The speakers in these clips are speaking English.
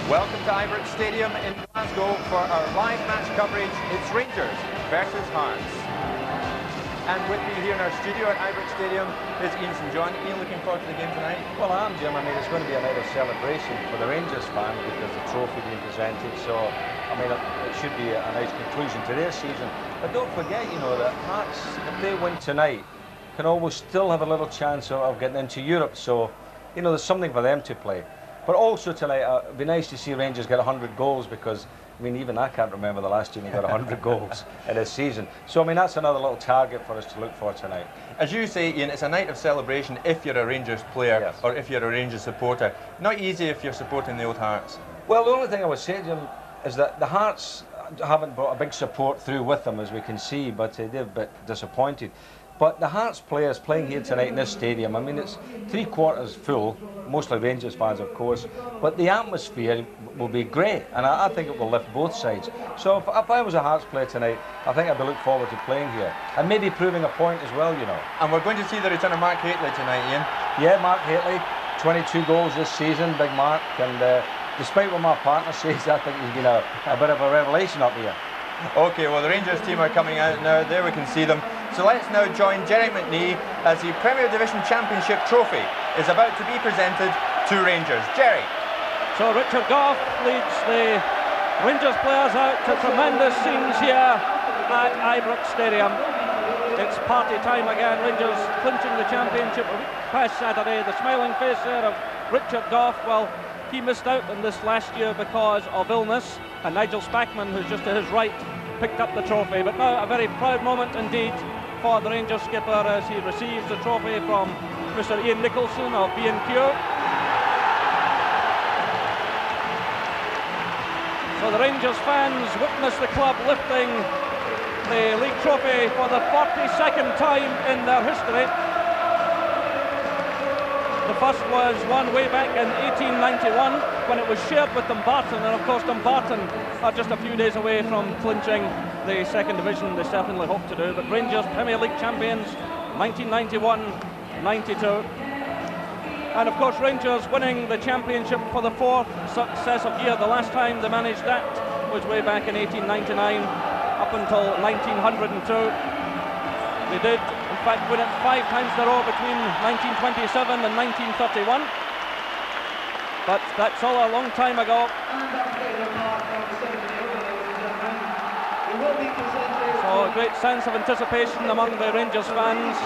Welcome to Ibrox Stadium in Glasgow for our live match coverage. It's Rangers versus Hearts. And with me here in our studio at Ibrox Stadium is Ian St John. Ian, looking forward to the game tonight? Well, I am, Jim. I mean, it's going to be a night of celebration for the Rangers fans because the trophy being presented. So, I mean, it should be a nice conclusion to their season. But don't forget, you know, that Hearts, if they win tonight, can always still have a little chance of getting into Europe. So, you know, there's something for them to play. But also tonight, it'd be nice to see Rangers get 100 goals because, I mean, even I can't remember the last time we got 100 goals in this season. So, I mean, that's another little target for us to look for tonight. As you say, Ian, it's a night of celebration if you're a Rangers player, yes, or if you're a Rangers supporter. Not easy if you're supporting the old Hearts. Well, the only thing I would say to them is that the Hearts haven't brought a big support through with them, as we can see, but they're a bit disappointed. But the Hearts players playing here tonight in this stadium, I mean, it's 3/4 full, mostly Rangers fans, of course, but the atmosphere will be great, and I think it will lift both sides. So if I was a Hearts player tonight, I think I'd be looking forward to playing here, and maybe proving a point as well, you know. And we're going to see the return of Mark Hateley tonight, Ian. Yeah, Mark Hateley, 22 goals this season, big Mark, and despite what my partner says, I think he's been a bit of a revelation up here. Okay, well, the Rangers team are coming out now. There we can see them. So let's now join Jerry McNee as the Premier Division Championship trophy is about to be presented to Rangers. Jerry. So Richard Gough leads the Rangers players out to tremendous scenes here at Ibrox Stadium. It's party time again. Rangers clinching the championship past Saturday. The smiling face there of Richard Gough. Well, he missed out on this last year because of illness, and Nigel Spackman, who's just to his right, picked up the trophy. But now a very proud moment indeed for the Rangers skipper as he receives the trophy from Mr. Ian Nicholson of B&Q. So the Rangers fans witness the club lifting the league trophy for the 42nd time in their history. The first was won way back in 1891 when it was shared with Dumbarton, and of course Dumbarton are just a few days away from clinching the second division. They certainly hope to do, but Rangers Premier League champions 1991-92, and of course Rangers winning the championship for the fourth successive year. The last time they managed that was way back in 1899 up until 1902. They did in fact win it 5 times in a row between 1927 and 1931, but that's all a long time ago. So a great sense of anticipation among the Rangers fans,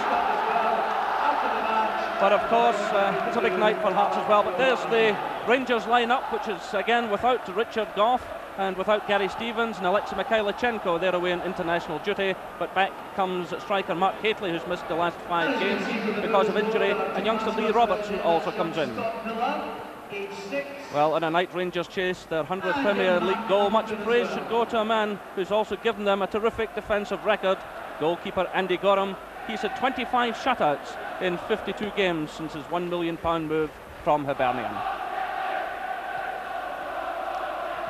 but of course it's a big night for Hearts as well. But there's the Rangers line-up, which is again without Richard Gough and without Gary Stevens and Alexei Mikhailichenko. They're away on international duty, but back comes striker Mark Hateley, who's missed the last 5 games because of injury, and youngster Lee Robertson also comes in. Well, in a night Rangers chase their 100th Premier League goal, much praise should go to a man who's also given them a terrific defensive record, goalkeeper Andy Gorham. He's had 25 shutouts in 52 games since his £1 million move from Hibernian.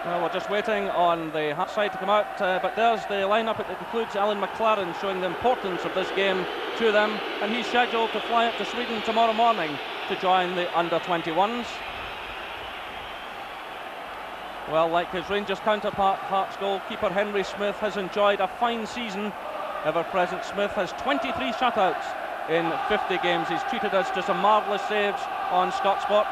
Well, we're just waiting on the Hearts side to come out, but there's the lineup. It includes Alan McLaren, showing the importance of this game to them, and he's scheduled to fly up to Sweden tomorrow morning to join the under-21s. Well, like his Rangers counterpart, Hearts goalkeeper Henry Smith has enjoyed a fine season. Ever-present Smith has 23 shutouts in 50 games. He's treated us to some marvellous saves on Scott Sport.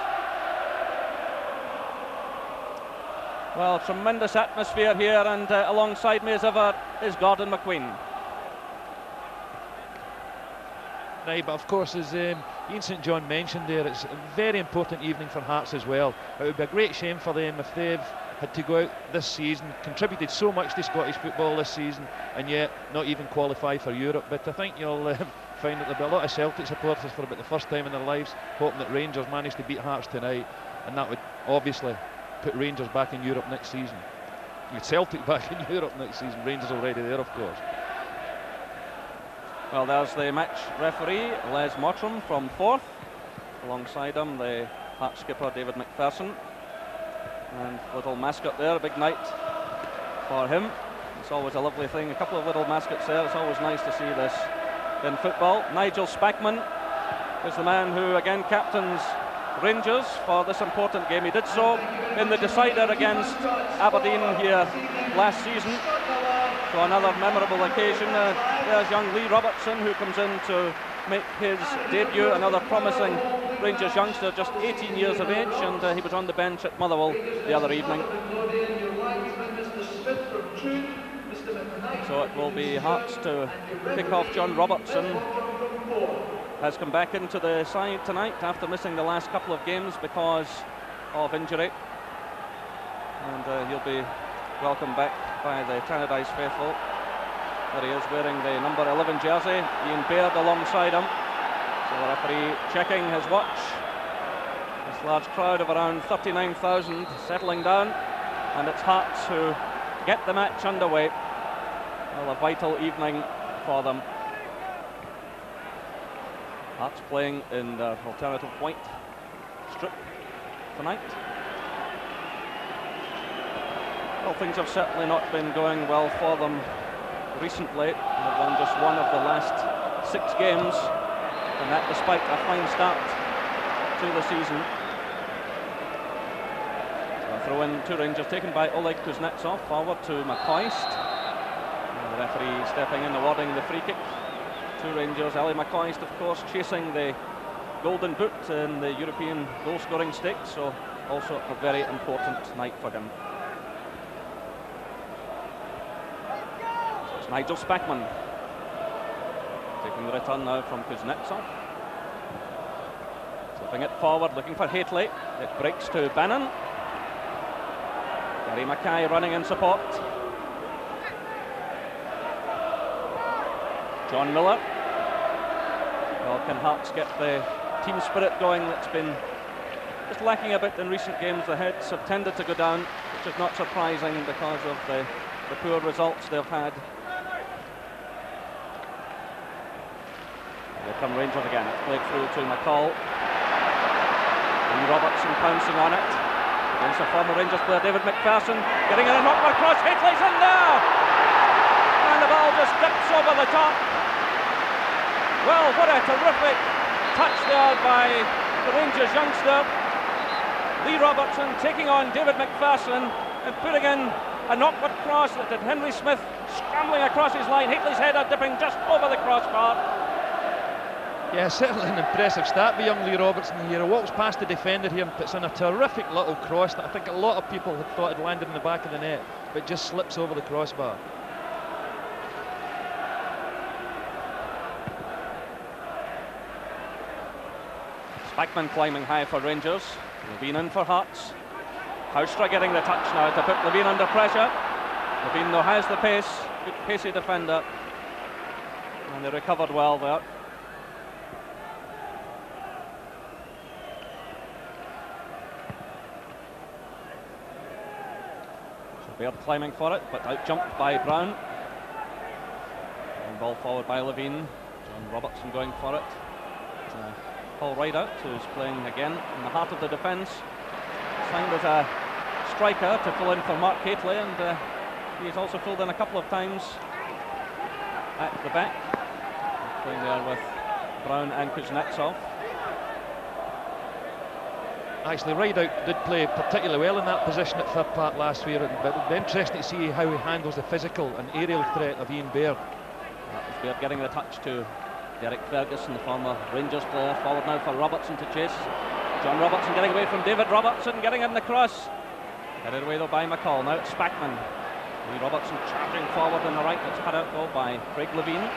Well, tremendous atmosphere here, and alongside me as ever is Gordon McQueen. Right, but of course, as Ian St John mentioned there, it's a very important evening for Hearts as well. It would be a great shame for them if they've had to go out this season, contributed so much to Scottish football this season, and yet not even qualify for Europe. But I think you'll find that there'll be a lot of Celtic supporters for about the first time in their lives hoping that Rangers manage to beat Hearts tonight, and that would obviously put Rangers back in Europe next season. With Celtic back in Europe next season, Rangers already there, of course. Well, there's the match referee, Les Mottram from Forth. Alongside him, the Hearts skipper, David McPherson. And little mascot there, a big night for him. It's always a lovely thing. A couple of little mascots there. It's always nice to see this in football. Nigel Spackman is the man who again captains Rangers for this important game. He did so in the decider against Aberdeen here last season. So another memorable occasion. There's young Lee Robertson, who comes in to make his debut, another promising Rangers youngster, just 18 years of age, and he was on the bench at Motherwell the other evening. So it will be Hearts to pick off John Robertson. Has come back into the side tonight after missing the last couple of games because of injury, and he'll be welcomed back by the Tannadice faithful. There he is, wearing the number 11 jersey. Ian Baird alongside him. So the referee checking his watch. This large crowd of around 39,000 settling down, and it's Hearts who get the match underway. Well, a vital evening for them. Hearts playing in their alternative white strip tonight. Well, things have certainly not been going well for them recently. They've won just one of the last 6 games, and that despite a fine start to the season. So a throw in to Rangers, taken by Oleg Kuznetsov, forward to McCoist. And the referee stepping in, awarding the free kick to Rangers. Ali McCoist, of course, chasing the Golden Boot in the European goal-scoring stakes, so also a very important night for him. So it's Nigel Spackman taking the return now from Kuznetsov. Flipping it forward, looking for Haitley. It breaks to Bannon. Gary Mackay running in support. John Miller. Well, can Hearts get the team spirit going that's been just lacking a bit in recent games? The heads have tended to go down, which is not surprising because of the poor results they've had. Here come Rangers again. It's played through to McCall. And Robertson pouncing on it against a former Rangers player, David McPherson, getting in a knockback cross. Haitley's in there! And the ball just dips over the top. Well, what a terrific touch there by the Rangers youngster. Lee Robertson taking on David McPherson and putting in a knockback cross that did Henry Smith scrambling across his line. Haitley's header dipping just over the crossbar. Yeah, certainly an impressive start by young Lee Robertson here. He walks past the defender here and puts in a terrific little cross that I think a lot of people had thought had landed in the back of the net, but just slips over the crossbar. Spackman climbing high for Rangers. Levine in for Hearts. Houstra getting the touch now to put Levine under pressure. Levine though has the pace, good pacey defender, and they recovered well there. So Baird climbing for it, but out-jumped by Brown. And ball forward by Levine. John Robertson going for it. Paul Rideout, who's playing again in the heart of the defence, signed as a striker to fill in for Mark Haitley, and he's also filled in a couple of times at the back, playing there with Brown and Kuznetsov. Actually, Rideout did play particularly well in that position at third part last year, but it'll be interesting to see how he handles the physical and aerial threat of Ian Baird. That was Baird getting the touch to Derek Ferguson, the former Rangers player. Forward now for Robertson to chase. John Robertson getting away from David Robertson, getting in the cross. Headed away though by McCall. Now it's Spackman. Lee Robertson charging forward on the right. That's cut out though by Craig Levine.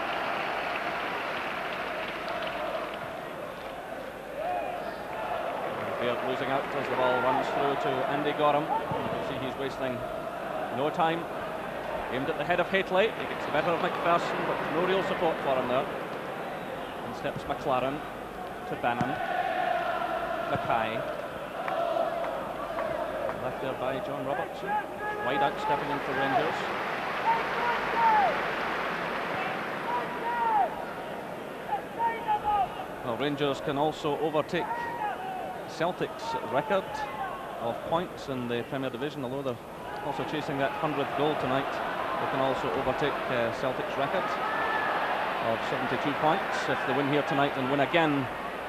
Baird losing out as the ball runs through to Andy Gorham. You can see he's wasting no time. Aimed at the head of Haitley. He gets the better of McPherson, but no real support for him there. And steps McLaren to Bannon. Mackay. Left there by John Robertson. Rideout stepping in for Rangers. Well, Rangers can also overtake Celtic's record of points in the Premier Division, although they're also chasing that 100th goal tonight. They can also overtake Celtic's record of 72 points if they win here tonight and win again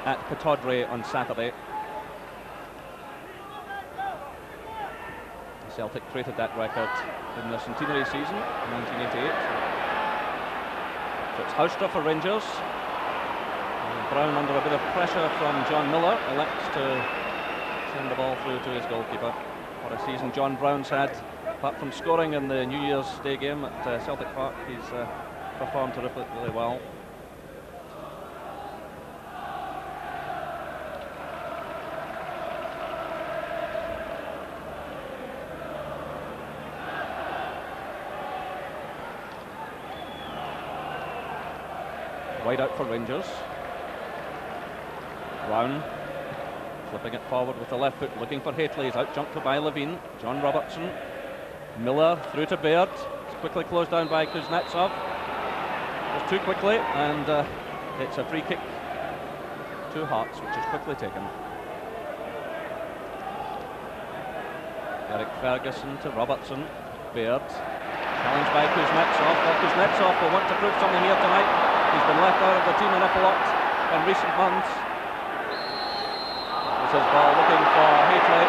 at Pittodrie on Saturday. Celtic created that record in the centenary season in 1988. So it's Haustra for Rangers. And Brown, under a bit of pressure from John Miller, elects to send the ball through to his goalkeeper. What a season John Brown's had. Apart from scoring in the New Year's Day game at Celtic Park, he's performed terrifically well. Wide out for Rangers. Brown flipping it forward with the left foot, looking for Hateley. He's out jumped by Levine. John Robertson. Miller through to Baird. It's quickly closed down by Kuznetsov. Just too quickly, and it's a free kick to Hearts, which is quickly taken. Eric Ferguson to Robertson. Baird. Challenged by Kuznetsov. Well, Kuznetsov will want to prove something here tonight. He's been left out of the team an awful lot in recent months. This is ball looking for Hateley.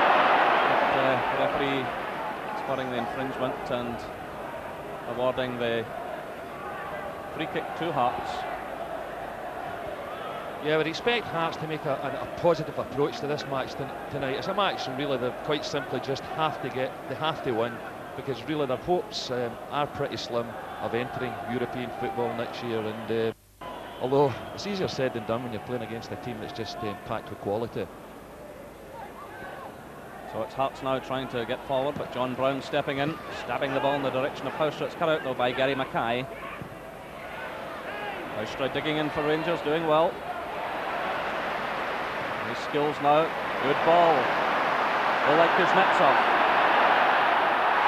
The referee spotting the infringement and awarding the free kick to Hearts. Yeah, I would expect Hearts to make a positive approach to this match tonight. It's a match and really they quite simply just have to win, because really their hopes are pretty slim of entering European football next year, and although it's easier said than done when you're playing against a team that's just packed with quality. So it's Hearts now trying to get forward, but John Brown stepping in, stabbing the ball in the direction of Haustra. It's cut out though by Gary Mackay. Haustra digging in for Rangers, doing well. His skills now, good ball. Oleg Kuznetsov.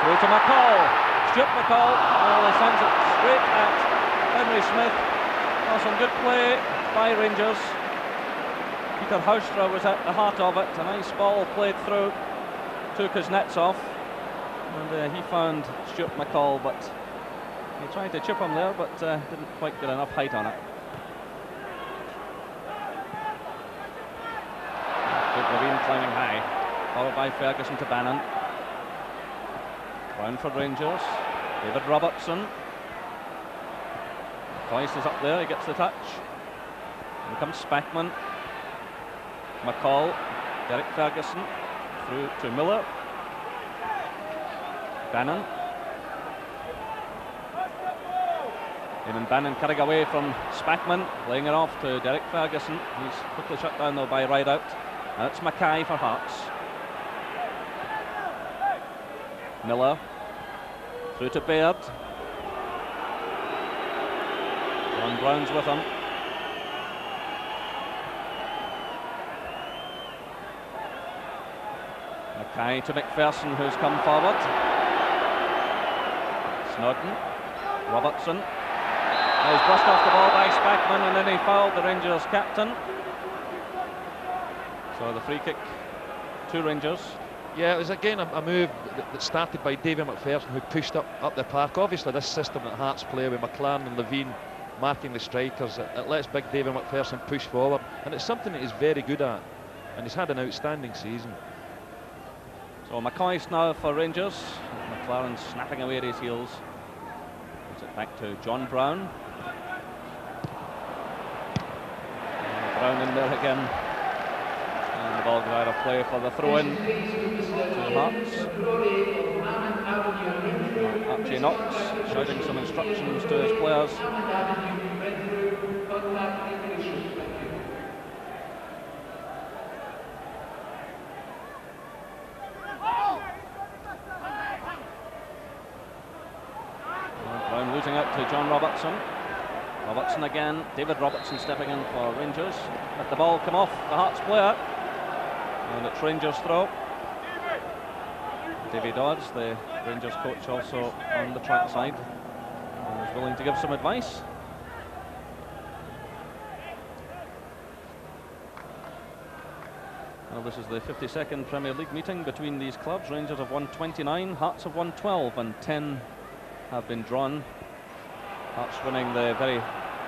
Through to McCall. Stuart McCall, well, he sends it straight at Henry Smith. Oh, some good play by Rangers. Peter Haustra was at the heart of it. A nice ball played through to Kuznetsov, and he found Stuart McCall, but he tried to chip him there, but didn't quite get enough height on it. Good Levine climbing high, followed by Ferguson to Bannon. Brown for Rangers. David Robertson. Coyce is up there, he gets the touch. Here comes Spackman. McCall. Derek Ferguson. Through to Miller. Bannon. Eamon Bannon cutting away from Spackman, playing it off to Derek Ferguson. He's quickly shut down though by Rideout. That's Mackay for Hearts. Miller. Through to Baird. John Brown's with him. Mackay to McPherson, who's come forward. Snodden. Robertson. He's brushed off the ball by Spackman, and then he fouled the Rangers captain. So the free kick to Rangers. Yeah, it was again a move that started by David McPherson, who pushed up the park. Obviously this system that Hearts play with McLaren and Levine marking the strikers, it lets big David McPherson push forward, and it's something that he's very good at, and he's had an outstanding season. So McCoy's now for Rangers. McLaren snapping away at his heels. Puts it back to John Brown. Brown in there again. And the ball goes out of play for the throw-in to Hearts. Archie Knox shouting some instructions to his players. Brown losing out to John Robertson. Robertson again, David Robertson stepping in for Rangers. Let the ball come off the Hearts player. And it's Rangers throw. Davy Dodds, the Rangers coach, also on the track side, and is willing to give some advice. Well, this is the 52nd Premier League meeting between these clubs. Rangers have won 29, Hearts have won 12, and 10 have been drawn. Hearts winning the very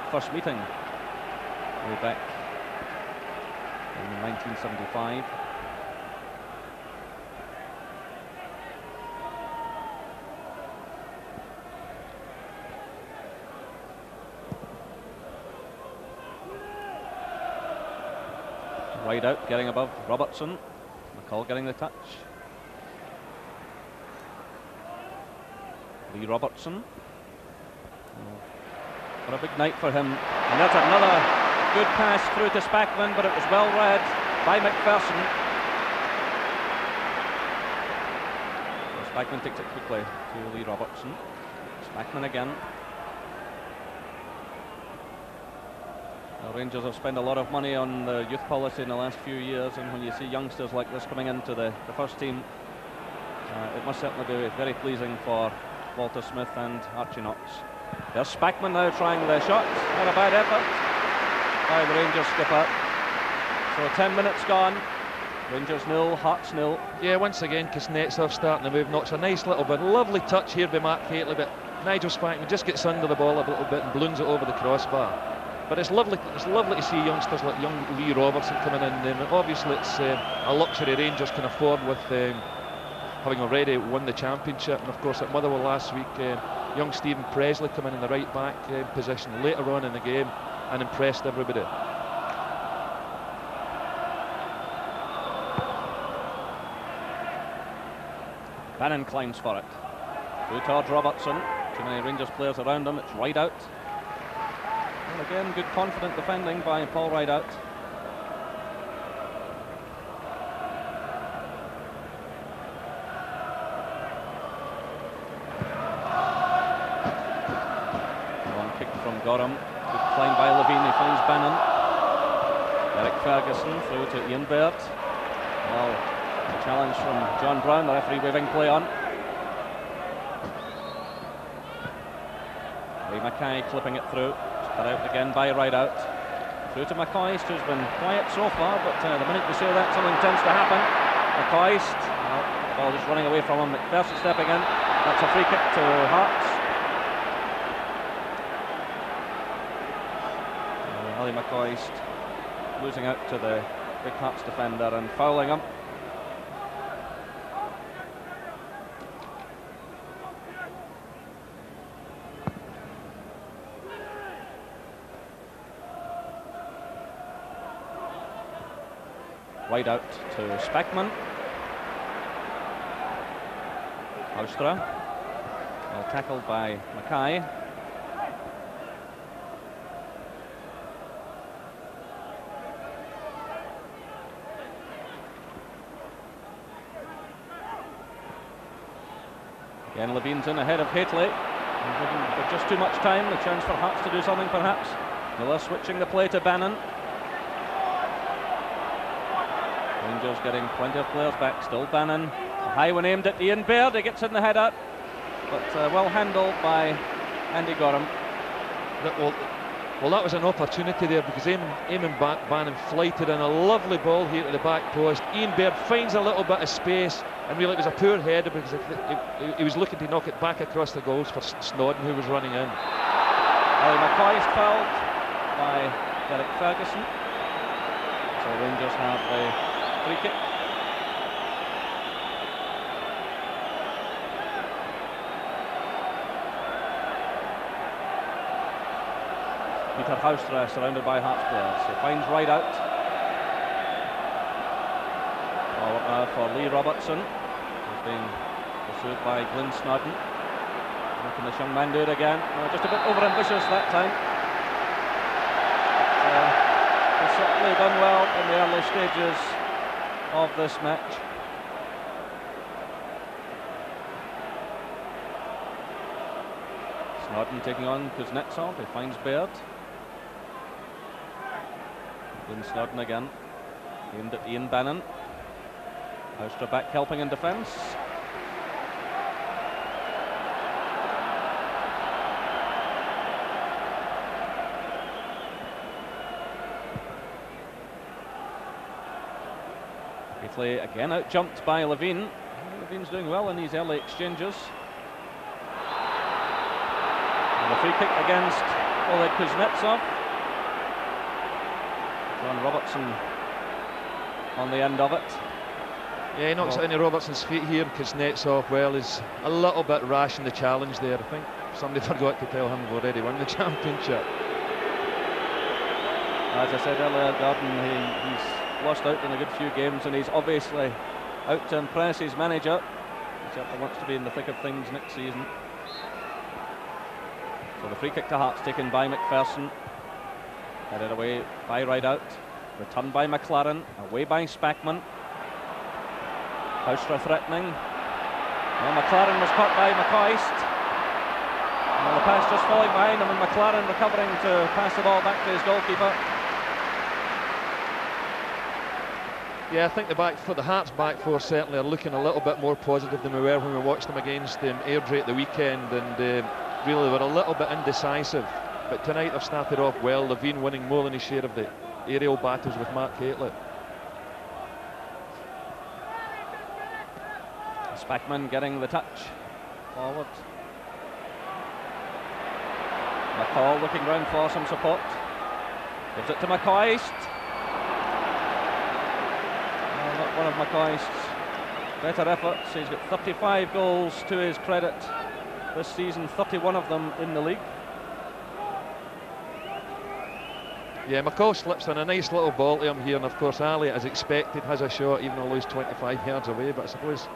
first meeting way back in 1975. Wide out, getting above Robertson. McCall getting the touch. Lee Robertson. What a big night for him. And that's another good pass through to Spackman, but it was well read by McPherson. So Spackman takes it quickly to Lee Robertson. Spackman again. The Rangers have spent a lot of money on the youth policy in the last few years, and when you see youngsters like this coming into the first team, it must certainly be very pleasing for Walter Smith and Archie Knox. There's Spackman now trying the shot. Not a bad effort by the Rangers skipper. So 10 minutes gone. Rangers 0, Hearts 0. Yeah, once again Kuznetsov starting to move. Knox a nice little bit, lovely touch here by Mark Hateley, but Nigel Spackman just gets under the ball a little bit and balloons it over the crossbar. But it's lovely to see youngsters like young Lee Robertson coming in. Obviously it's a luxury Rangers can afford with having already won the championship. And of course at Motherwell last week, young Stephen Presley coming in the right back position later on in the game and impressed everybody. Bannon climbs for it. Through towards Robertson. Too many Rangers players around him. It's Rideout. And again, good confident defending by Paul Rideout. Long kick from Gorham. Good climb by Levine. He finds Bannon. Eric Ferguson through to Ian Baird. Well, a challenge from John Brown, the referee waving play on. Lee Mackay clipping it through. Cut out again by Rideout. Through to McCoist, who's been quiet so far, but the minute we say that, something tends to happen. McCoist, well, the ball just running away from him. McPherson stepping in. That's a free kick to Hearts. Ali McCoist losing out to the big Hearts defender and fouling him. Wide out to Spackman. Haustra. Well tackled by Mackay. Again, Levine's in ahead of Hateley. For just too much time, a chance for Hearts to do something perhaps. Miller switching the play to Bannon. Rangers getting plenty of players back. Still Bannon. A high one aimed at Ian Baird. He gets in the head up, but well handled by Andy Gorham. Well, that was an opportunity there because Eamon Bannon flighted in a lovely ball here to the back post. Ian Baird finds a little bit of space, and really it was a poor header because he was looking to knock it back across the goals for Snodden, who was running in. Ali McCoy is fouled by Derek Ferguson. So Rangers have a free kick. Peter Haustra surrounded by Hearts players. He finds Rideout. Forward now for Lee Robertson, who's being pursued by Glyn Snodden. How can this young man do it again? Just a bit overambitious that time. He's certainly done well in the early stages of this match. Snodden taking on Kuznetsov. He finds Baird. Glyn Snodden again. Aimed at Ian Bannon. Haustra back helping in defence. Hateley again out jumped by Levine. Levine's doing well in these early exchanges. And a free kick against Oleg Kuznetsov. John Robertson on the end of it. Yeah, he knocks it into Robertson's feet here. Kuznetsov, well, is a little bit rash in the challenge there. I think somebody forgot to tell him we've already won the championship. As I said earlier, Gordon, he's lost out in a good few games, and he's obviously out to impress his manager. He certainly wants to be in the thick of things next season. So the free kick to Hearts taken by McPherson. Headed away by Rideout. Returned by McLaren. Away by Spackman. Haustra threatening. Well, McLaren was caught by McCoist. And the pass just falling behind him, and McLaren recovering to pass the ball back to his goalkeeper. Yeah, I think the Hearts back four certainly are looking a little bit more positive than we were when we watched them against Airdrie at the weekend, and really they were a little bit indecisive. But tonight they've started off well. Levine winning more than his share of the aerial battles with Mark Haitley. Spackman getting the touch forward. McCall looking round for some support. Gives it to McCoist. Not one of McCoist's better efforts. He's got 35 goals to his credit this season, 31 of them in the league. Yeah, McCall slips in a nice little ball to him here, and of course Ali, as expected, has a shot even though he's 25 yards away, but I suppose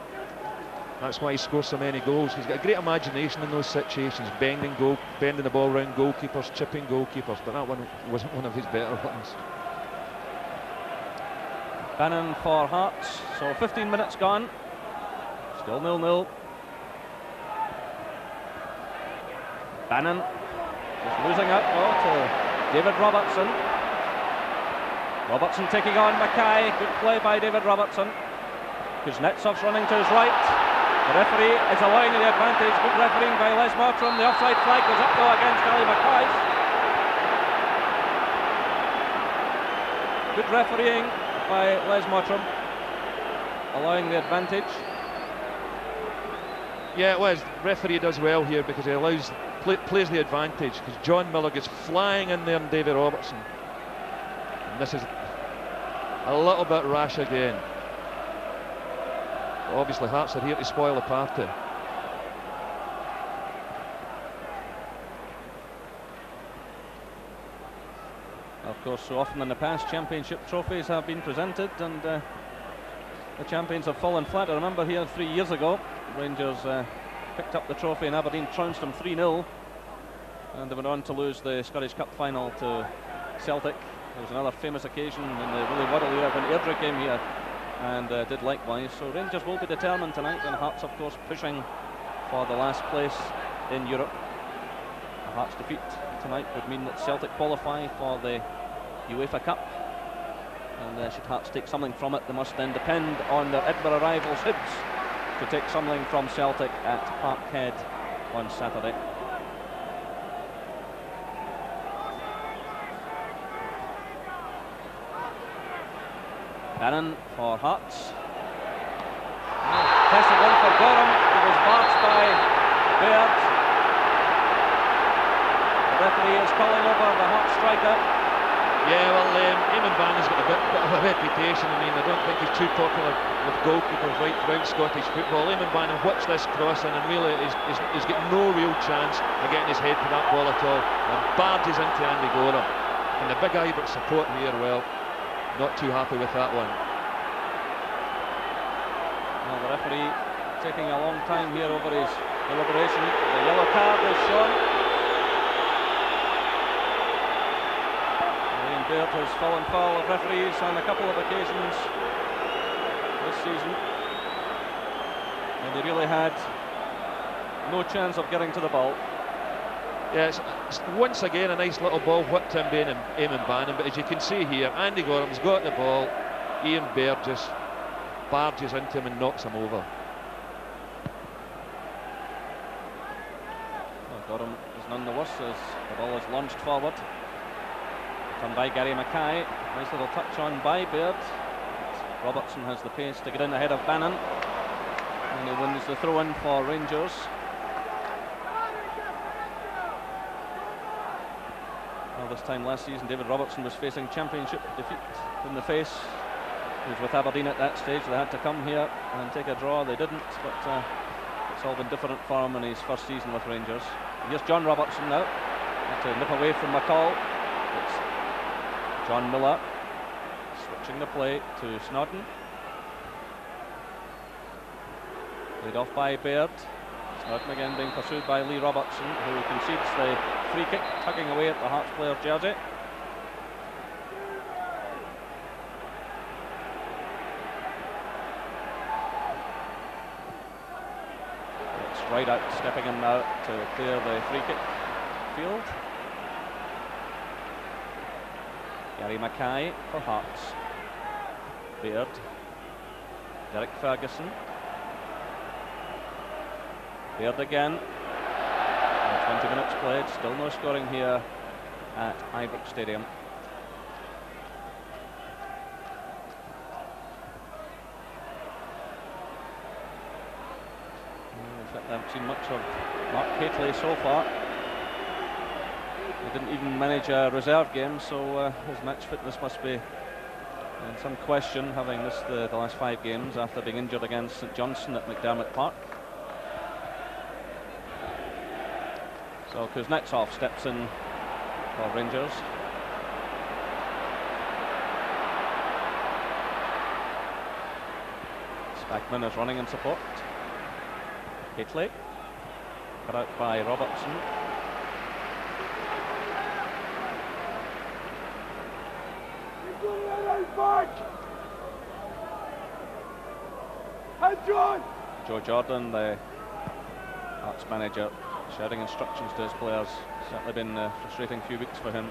that's why he scores so many goals. He's got a great imagination in those situations, bending the ball around goalkeepers, chipping goalkeepers, but that one wasn't one of his better ones. Bannon for Hearts, so 15 minutes gone, still 0-0. Bannon just losing out to David Robertson. Robertson taking on Mackay. Good play by David Robertson. Kuznetsov's running to his right. The referee is allowing the advantage. Good refereeing by Les Mottram. The offside flag goes up though against Ali McCoist. Good refereeing by Les Mottram, allowing the advantage. Yeah, it was. Referee does well here because he plays the advantage, because John Miller gets flying in there and David Robertson. And this is a little bit rash again. But obviously Hearts are here to spoil the party. Of course, so often in the past, championship trophies have been presented, and the champions have fallen flat. I remember here 3 years ago, Rangers picked up the trophy and Aberdeen trounced them 3-0, and they went on to lose the Scottish Cup final to Celtic. There was another famous occasion in the Willie Waddle era when Airdrie came here and did likewise. So Rangers will be determined tonight, and Hearts of course pushing for the last place in Europe. A Hearts defeat tonight would mean that Celtic qualify for the UEFA Cup, and should Hearts take something from it, they must then depend on their Edinburgh rivals Hibs to take something from Celtic at Parkhead on Saturday. Bannon for Hearts. Tested one for Gorham. It was barged by Baird. The referee is calling over the Hearts striker. Yeah, well, Eamon Bannon's got a bit of a reputation. I mean, I don't think he's too popular with goalkeepers right throughout Scottish football. Eamon Bannon whips this cross in and really is getting no real chance of getting his head to that ball at all, and barges into Andy Gorham. And the big Ibrox support here, well, not too happy with that one. Well, the referee taking a long time here over his deliberation. The yellow card is shown. Ian Baird has fallen foul of referees on a couple of occasions this season, and he really had no chance of getting to the ball. Yeah, it's once again a nice little ball whipped in by Eamon Bannon, but as you can see here, Andy Gorham's got the ball. Ian Baird just barges into him and knocks him over. Well, Gorham is none the worse as the ball is launched forward. Done by Gary Mackay. Nice little touch on by Baird. Robertson has the pace to get in ahead of Bannon, and he wins the throw-in for Rangers. Well, this time last season, David Robertson was facing championship defeat in the face. He was with Aberdeen at that stage. They had to come here and take a draw. They didn't, but it's all been different for him in his first season with Rangers. Here's John Robertson now. Had to nip away from McCall. It's John Miller. Switching the play to Snodden. Played off by Baird. Snodden again being pursued by Lee Robertson, who concedes the free kick, tugging away at the Hearts player's jersey. It's right out, stepping in now to clear the free kick field. Gary Mackay for Hearts. Baird. Derek Ferguson. Baird again. 20 minutes played, still no scoring here at Ibrox Stadium. I haven't seen much of Mark Hateley so far. He didn't even manage a reserve game, so his match fitness must be in some question, having missed the last 5 games after being injured against St Johnstone at McDermott Park. So Kuznetsov steps in for Rangers. Spackman is running in support. Hateley, cut out by Robertson. Joe Jordan, the Hearts manager, shouting instructions to his players. Certainly been a frustrating few weeks for him.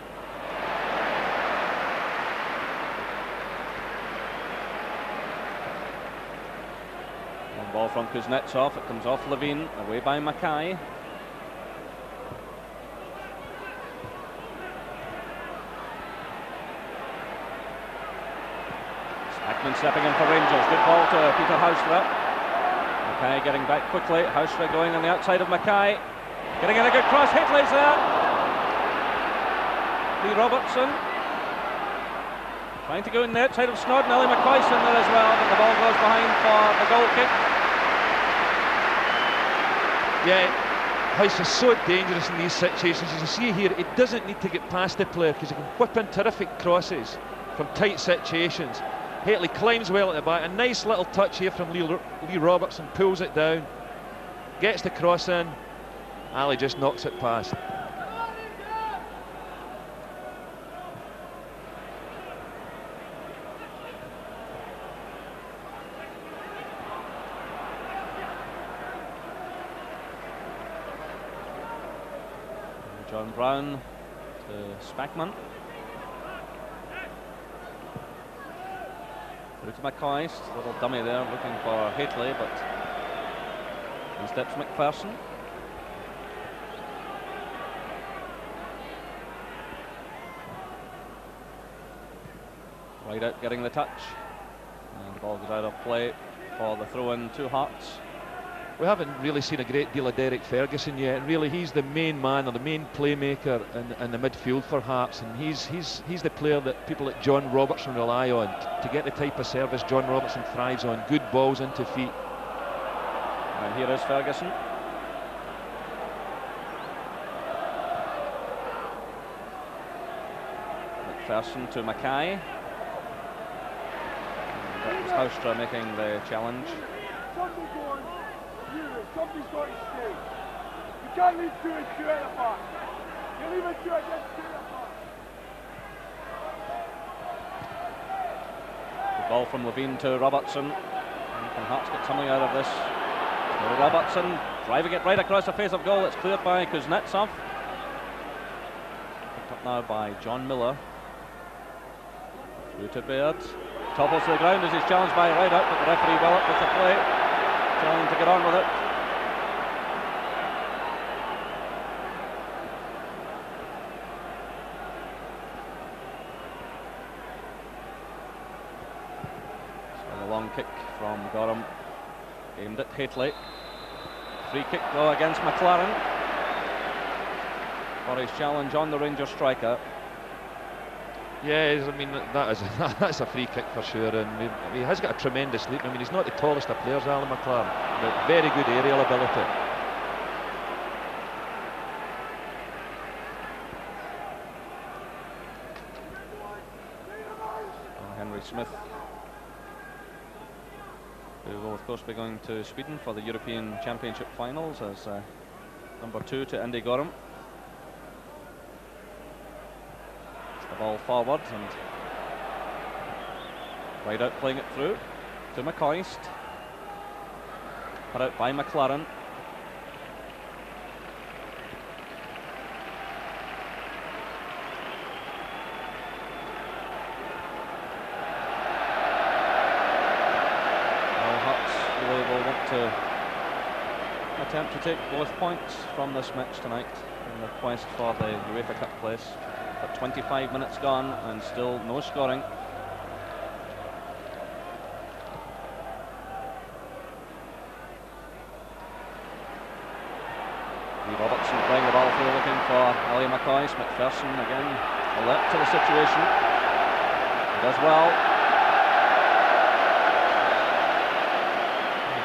Long ball from Kuznetsov, it comes off Levine, away by Mackay. Spackman stepping in for Rangers, good ball to Peter Haustra. Mackay getting back quickly, Haustra going on the outside of Mackay. Getting in a good cross, Hateley's there. Lee Robertson trying to go in the outside of Snodden. Ellie McCoy's in there as well, but the ball goes behind for the goal kick. Yeah, House is so dangerous in these situations. As you see here, it doesn't need to get past the player because he can whip in terrific crosses from tight situations. Hateley climbs well at the back. A nice little touch here from Lee Robertson, pulls it down, gets the cross in. Ali just knocks it past. John Brown to Spackman. Through to McCoy, little dummy there looking for Hateley, but in steps McPherson. Right out getting the touch, and the ball goes out of play for the throw-in to Hearts. We haven't really seen a great deal of Derek Ferguson yet. Really, he's the main man or the main playmaker in the midfield for Hearts, and he's the player that people like John Robertson rely on to get the type of service John Robertson thrives on. Good balls into feet. And here is Ferguson. McPherson to Mackay. And that was Haustra making the challenge. Somebody's got to stay. You can't leave 2 and 2 at the back. You leave it 2 against 2 at the back. The ball from Levine to Robertson. And can Hearts get something out of this? So Robertson driving it right across the face of goal. It's cleared by Kuznetsov. Picked up now by John Miller. Through to Baird. Topples to the ground as he's challenged by Rideout, but the referee well up with the play. Telling him to get on with it. So the long kick from Gorham aimed at Hateley. Free kick though against McLaren for his challenge on the Rangers striker. Yeah, I mean that's a free kick for sure, and he has got a tremendous leap. I mean, he's not the tallest of players, Alan McLaren, but very good aerial ability. Smith, who will of course be going to Sweden for the European Championship finals as number 2 to Andy Gorham. The ball forward and right out, playing it through to McCoist. Put out by McLaren. To attempt to take both points from this match tonight in the quest for the UEFA Cup place. But 25 minutes gone and still no scoring. Lee Robertson playing the ball through, looking for Ali McCoist. McPherson again alert to the situation. He does well.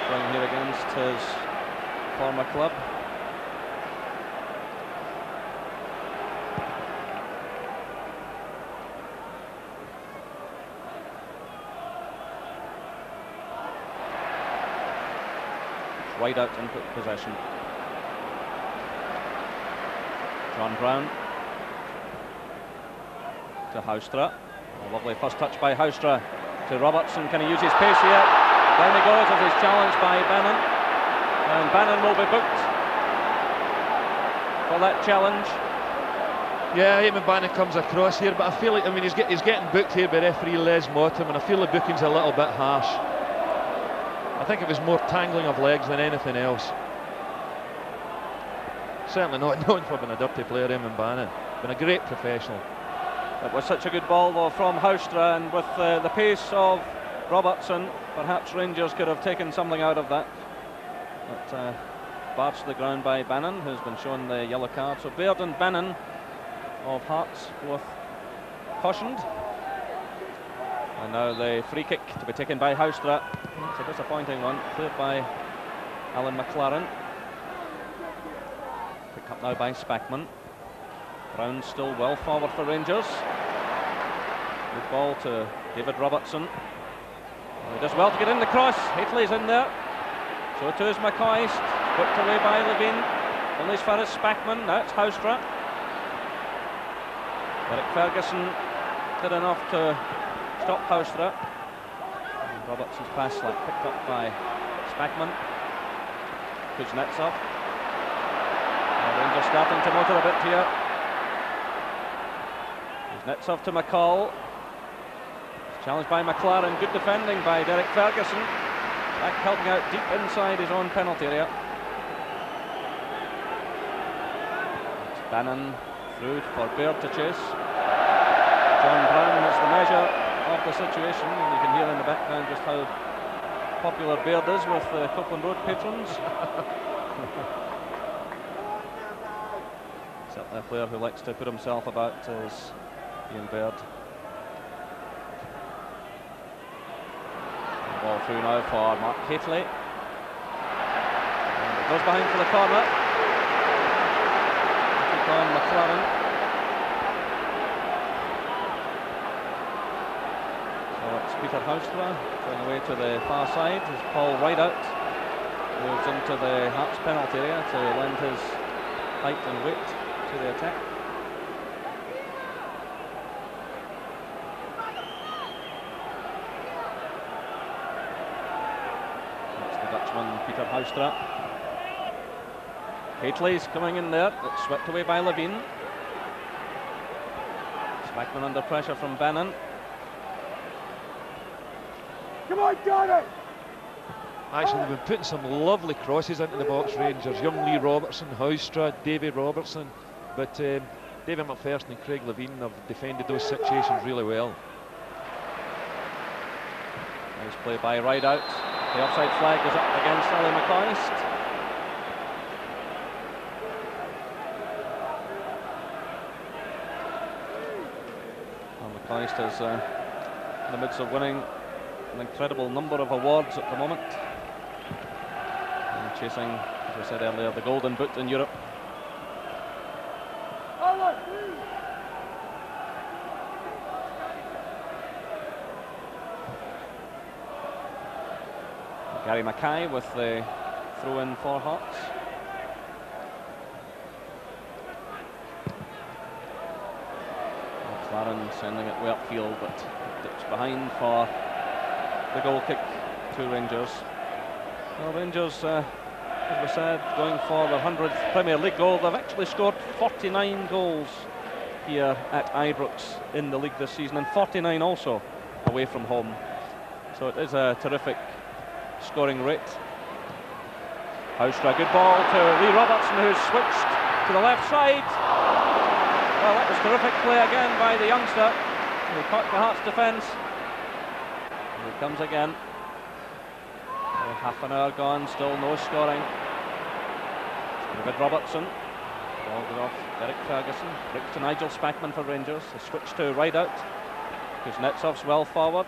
Playing here against his former club. Right out in possession. John Brown to Houstra. A lovely first touch by Houstra to Robertson. Can he use his pace here? Down he goes as he's challenged by Bannon, and Bannon will be booked for that challenge. Yeah, Eamon Bannon comes across here, but I feel like, I mean, he's getting booked here by referee Les Motham, and I feel the booking's a little bit harsh. I think it was more tangling of legs than anything else. Certainly not known for being a dirty player, Eamon Bannon. Been a great professional. It was such a good ball though from Houstra, and with the pace of Robertson, perhaps Rangers could have taken something out of that. But barged to the ground by Bannon, who's been shown the yellow card. So Baird and Bannon of Hearts both cautioned. And now the free kick to be taken by Houstra. It's a disappointing one, cleared by Alan McLaren. Picked up now by Spackman. Brown still well forward for Rangers. Good ball to David Robertson. He does well to get in the cross. Haitley's in there. So too is McCoist. Whipped away by Levine. Only as far as Spackman. Now it's Houstra. Eric Ferguson did enough to stop Houstra. And Robertson's pass like picked up by Spackman. Kuznetsov. Rangers starting to motor a bit here. Kuznetsov to McCall. Challenged by McLaren, good defending by Derek Ferguson. Back helping out deep inside his own penalty area. It's Bannon through for Baird to chase. John Brown is the measure of the situation, and you can hear in the background just how popular Baird is with the Copeland Road patrons. Certainly a player who likes to put himself about is Ian Baird. Ball through now for Mark Haitley. And it goes behind for the corner. Took on McLaren. So it's Peter Houstra going away to the far side as Paul Rideout moves into the Hearts penalty area to lend his height and weight to the attack. Peter Houstra. Haitley's coming in there. It's swept away by Levine. Spackman under pressure from Bannon. Come on, Johnny! Actually, they've been putting some lovely crosses into the box, Rangers. Young Lee Robertson, Houstra, Davy Robertson. But David McPherson and Craig Levine have defended those situations really well. Nice play by Rideout. The offside flag goes up against Ali McCoist. Well, McCoist is in the midst of winning an incredible number of awards at the moment. And chasing, as I said earlier, the Golden Boot in Europe. Gary Mackay with the throw-in for Hearts. McLaren sending it way upfield, but it's behind for the goal kick to Rangers. Well, Rangers, as we said, going for their 100th Premier League goal. They've actually scored 49 goals here at Ibrox in the league this season, and 49 also away from home. So it is a terrific scoring rate. Houstra, good ball to Lee Robertson, who's switched to the left side. Well, that was terrific play again by the youngster. He caught the Hearts defence. Here he comes again. Half an hour gone, still no scoring. David Robertson. Ball goes off Derek Ferguson. Bricks to Nigel Spackman for Rangers. A switch to right out. Kuznetsov's well forward.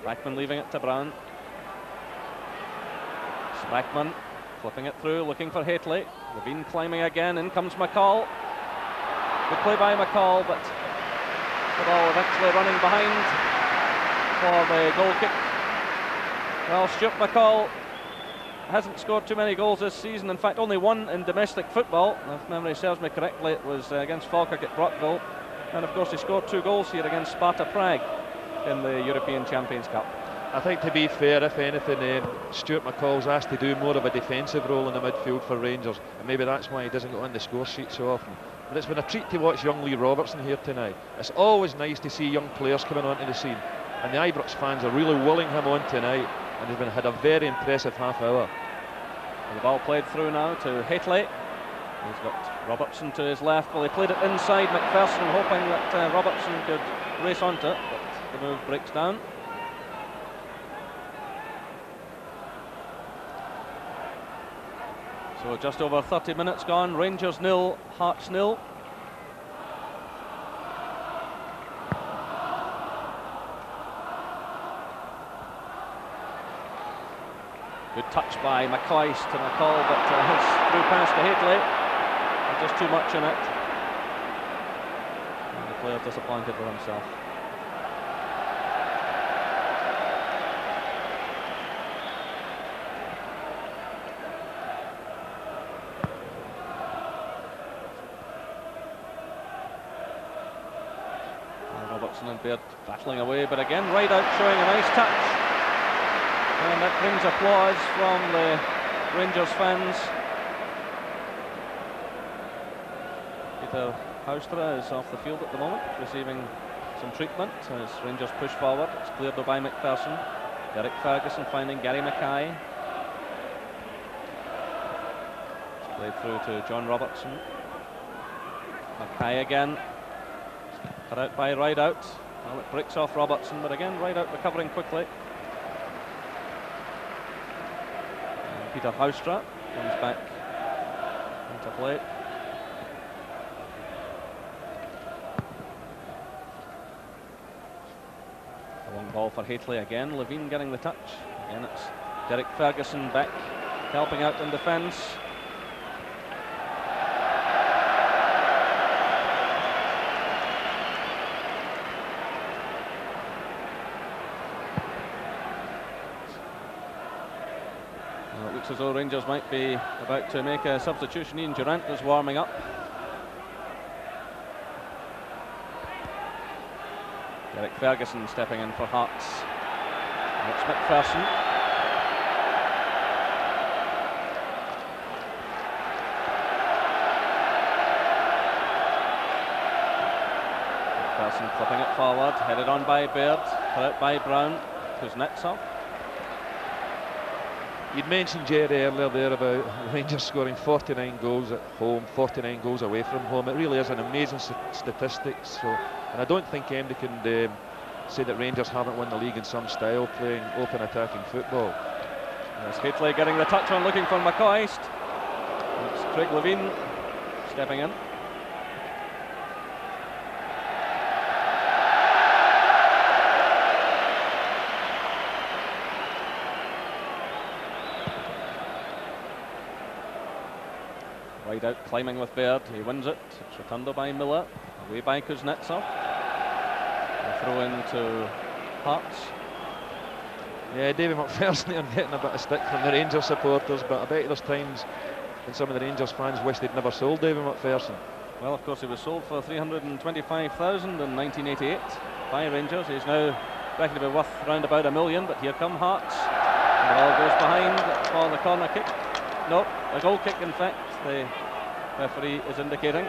Spackman leaving it to Brown. Spackman flipping it through, looking for Haitley. Levine climbing again. In comes McCall. Good play by McCall, but the ball eventually running behind for the goal kick. Well, Stuart McCall hasn't scored too many goals this season. In fact, only one in domestic football. If memory serves me correctly, it was against Falkirk at Brockville. And of course, he scored 2 goals here against Sparta Prague in the European Champions Cup. I think, to be fair, if anything, Stuart McCall's asked to do more of a defensive role in the midfield for Rangers, and maybe that's why he doesn't go on the score sheet so often. But it's been a treat to watch young Lee Robertson here tonight. It's always nice to see young players coming onto the scene, and the Ibrox fans are really willing him on tonight, and he's had a very impressive half hour. And the ball played through now to Haitley. He's got Robertson to his left. Well, he played it inside McPherson, hoping that Robertson could race onto it, but the move breaks down. So just over 30 minutes gone. Rangers 0, Hearts 0. Good touch by McCoist to McCall, but his through pass to Haitley. Just too much in it. And the player disappointed with himself. Robertson and Baird battling away, but again, right out showing a nice touch. And that brings applause from the Rangers fans. Peter Houstra is off the field at the moment, receiving some treatment as Rangers push forward. It's cleared by McPherson. Derek Ferguson finding Gary Mackay. It's played through to John Robertson. Mackay again. Cut out by Rideout. Well, it breaks off Robertson, but again, Rideout recovering quickly. And Peter Houstra comes back into play. A long ball for Haitley again. Levine getting the touch. Again, it's Derek Ferguson back, helping out in defence. As though Rangers might be about to make a substitution. Ian Durant is warming up. Derek Ferguson stepping in for Hearts. And it's McPherson. McPherson flipping it forward, headed on by Baird, put out by Brown. Kuznetsov. You'd mentioned, Jerry, earlier there about Rangers scoring 49 goals at home, 49 goals away from home. It really is an amazing statistic. So, and I don't think anybody can say that Rangers haven't won the league in some style, playing open attacking football. There's Haitley getting the touch on, looking for McCoist. It's Craig Levine stepping in. Wide out, climbing with Baird. He wins it. It's returned by Miller. Away by Kuznetsov. A throw in to Hearts. Yeah, David McPherson are getting a bit of stick from the Rangers supporters, but I bet there's times when some of the Rangers fans wish they'd never sold David McPherson. Well, of course, he was sold for $325,000 in 1988 by Rangers. He's now likely to be worth around about $1 million, but here come Hearts. And the ball goes behind for the corner kick. No, a goal kick, in fact, the referee is indicating.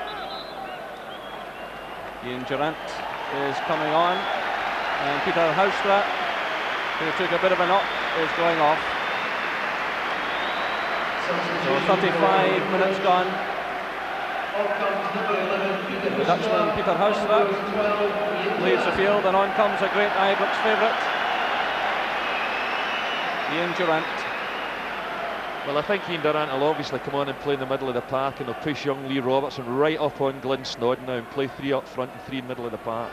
Ian Durrant is coming on, and Peter Haustra, who took a bit of a knock, is going off. So 35 minutes gone. The Dutchman Peter Haustra leaves the field, and on comes a great Ibrox favourite, Ian Durrant. Well, I think Ian Durrant will obviously come on and play in the middle of the park, and he'll push young Lee Robertson right up on Glyn Snodden now and play 3 up front and 3 in the middle of the park.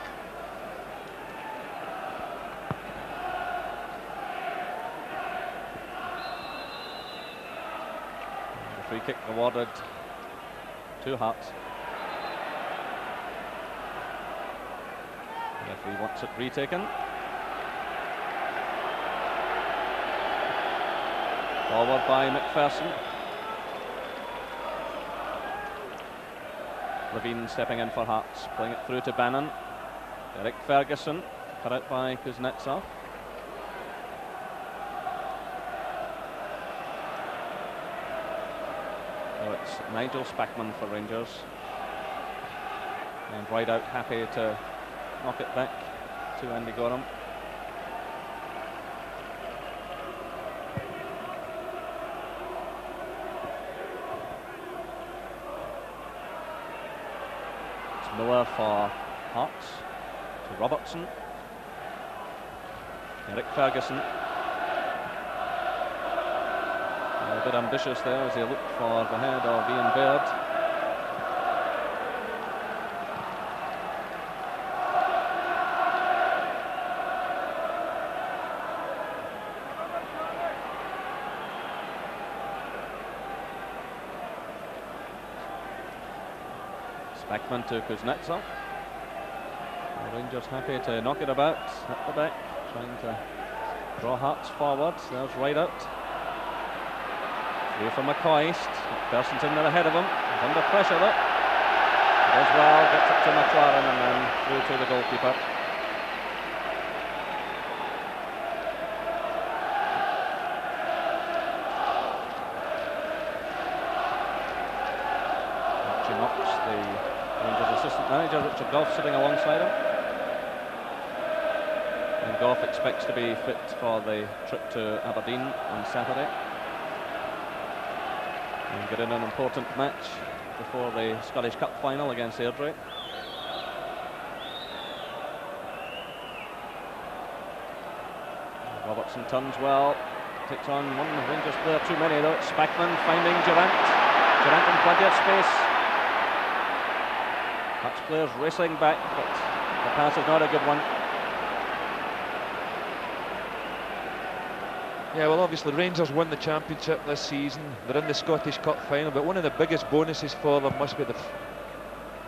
The free kick awarded to Hearts. The referee wants it retaken. Forward by McPherson. Levine stepping in for Hearts, playing it through to Bannon. Eric Ferguson, cut out by Kuznetsov. So it's Nigel Spackman for Rangers. And Rideout happy to knock it back to Andy Gorham. Miller for Hearts to Robertson. Eric Ferguson. A bit ambitious there as he looked for the head of Ian Baird. Spackman to Kuznetsov. The Rangers happy to knock it about at the back, trying to draw Hearts forward. There's Rideout. Through from McCoist. McPherson's in there ahead of him. He's under pressure though. Does well, gets it to McLaren and then through to the goalkeeper. Archie Knox, the Rangers assistant manager, Richard Gough sitting alongside him. And Gough expects to be fit for the trip to Aberdeen on Saturday and get in an important match before the Scottish Cup final against Airdrie. Robertson turns well, takes on one Rangers player too many though. It's Spackman finding Durrant. Durrant in plenty of space. Hearts players racing back, but the pass is not a good one. Yeah, well, obviously Rangers won the championship this season. They're in the Scottish Cup final, but one of the biggest bonuses for them must be the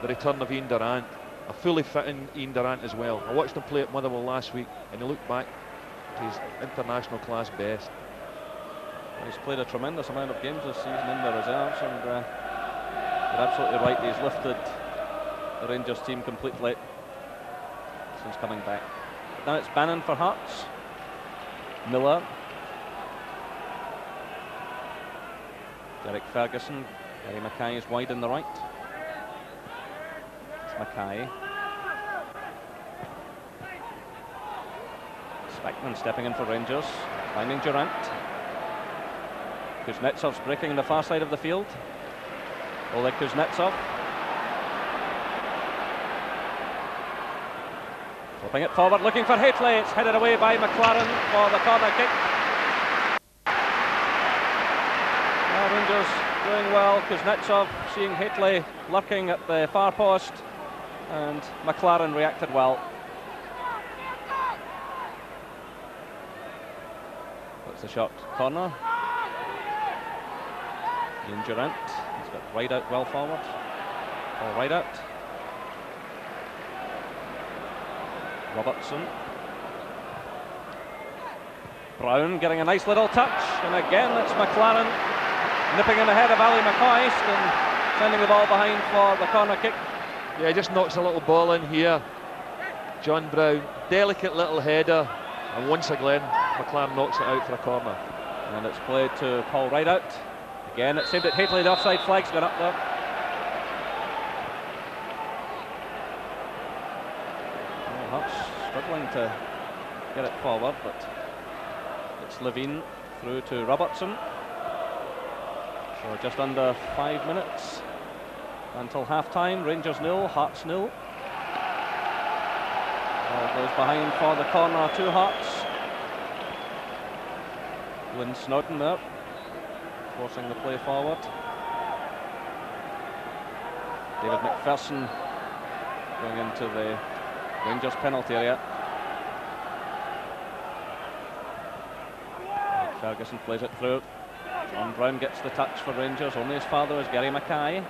return of Ian Durrant, a fully fitting Ian Durrant as well. I watched him play at Motherwell last week, and he looked back to his international class best. Well, he's played a tremendous amount of games this season in the reserves, and you're absolutely right. He's lifted the Rangers team completely since coming back. But now it's Bannon for Hearts. Miller. Derek Ferguson. Gary Mackay is wide on the right. It's Mackay. Spackman stepping in for Rangers, finding Durrant. Kuznetsov's breaking on the far side of the field. Oleg Kuznetsov. Flipping it forward, looking for Haitley. It's headed away by McLaren for the corner kick. Rangers doing well. Kuznetsov seeing Haitley lurking at the far post, and McLaren reacted well. That's the shot corner. Ian Durrant. He's got Rideout well forward. Or Rideout. Robertson. Brown getting a nice little touch, and again it's McLaren nipping in ahead of Ali McCoist and sending the ball behind for the corner kick. Yeah, just knocks a little ball in here. John Brown, delicate little header, and once again McLaren knocks it out for a corner. And it's played to Paul Rideout. Again, it seemed at Hateley, the offside flag's gone up there. Well, Hearts struggling to get it forward, but it's Levine through to Robertson. So just under 5 minutes until half-time. Rangers 0, Hearts 0. Ball goes behind for the corner to Hearts. Lynn Snodden there, forcing the play forward. David McPherson going into the Rangers penalty area. Ferguson plays it through. John Brown gets the touch for Rangers. Only his father is Gary Mackay.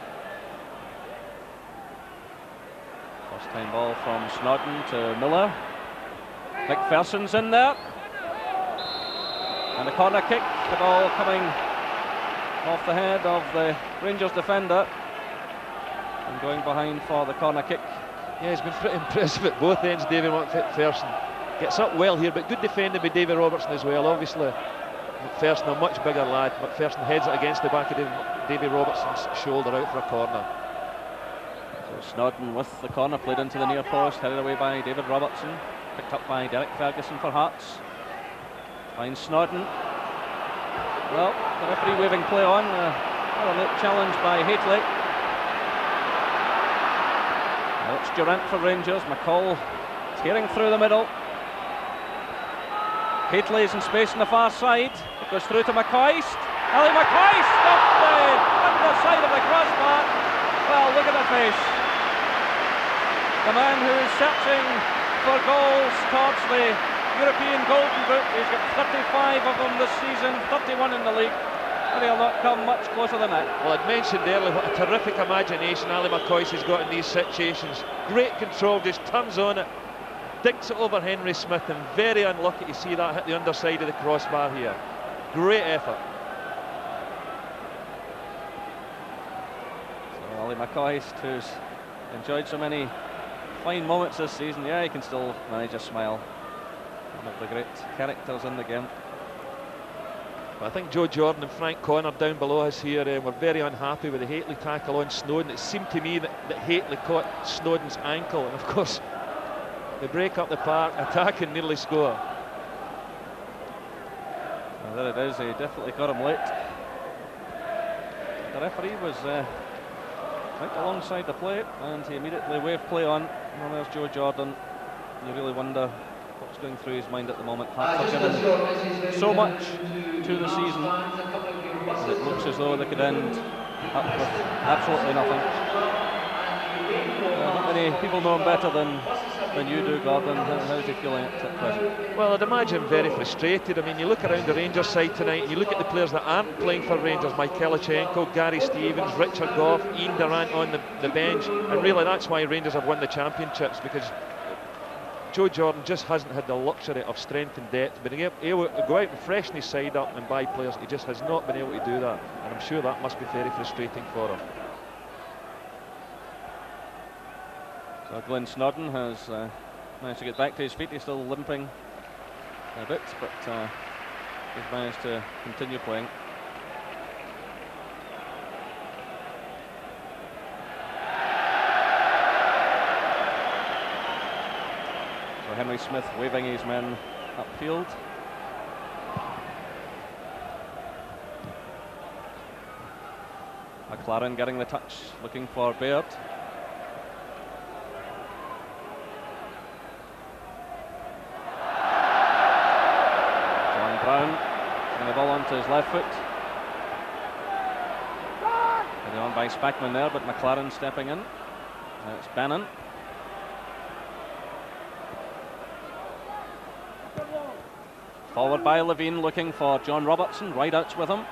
First time ball from Snodden to Miller. McPherson's in there. And a corner kick, the ball coming off the head of the Rangers defender and going behind for the corner kick. Yeah, he's been pretty impressive at both ends, David McPherson. Gets up well here, but good defending by David Robertson as well. Obviously, McPherson, a much bigger lad. McPherson heads it against the back of David Robertson's shoulder out for a corner. So Snodden with the corner, played into the near post, headed away by David Robertson, picked up by Derek Ferguson for Hearts. Finds Snodden. Well, the referee waving play on. Another late challenge by Hateley. Now it's Durant for Rangers. McCall tearing through the middle. Hateley's in space on the far side. It goes through to McCoist. Ali McCoist off the underside of the crossbar. Well, look at the face. The man who is searching for goals towards the European Golden Boot. He's got 35 of them this season, 31 in the league, and he'll not come much closer than that. Well, I'd mentioned earlier what a terrific imagination Ali McCoist has got in these situations. Great control, just turns on it, digs it over Henry Smith, and very unlucky to see that hit the underside of the crossbar here. Great effort. So Ali McCoist, who's enjoyed so many fine moments this season, yeah, he can still manage a smile. One of the great characters in the game. Well, I think Joe Jordan and Frank Connor down below us here were very unhappy with the Hateley tackle on Snowden. It seemed to me that Hateley caught Snowden's ankle, and of course they break up the park, attack and nearly score. Well, there it is, he definitely caught him late. The referee was right alongside the plate and he immediately waved play on. And there's Joe Jordan. You really wonder what's going through his mind at the moment. Hearts have given so much to the season and it looks as though they could end up with absolutely nothing. Not many people know him better than you do, Gordon. How's he feeling at present? Well, I'd imagine very frustrated. I mean, you look around the Rangers side tonight and you look at the players that aren't playing for Rangers, Mike Kelichenko, Gary Stevens, Richard Gough, Ian Durant on the bench, and really that's why Rangers have won the championships, because Joe Jordan just hasn't had the luxury of strength and depth, but being able to go out and freshen his side up and buy players. He just has not been able to do that, and I'm sure that must be very frustrating for him. So Glenn Snodden has managed to get back to his feet. He's still limping a bit, but he's managed to continue playing. So Henry Smith waving his men upfield. McLaren getting the touch, looking for Baird. Brown getting the ball onto his left foot. Headed on by Spackman there, but McLaren stepping in. Now it's Bannon. Forward by Levine, looking for John Robertson. Rideouts with him.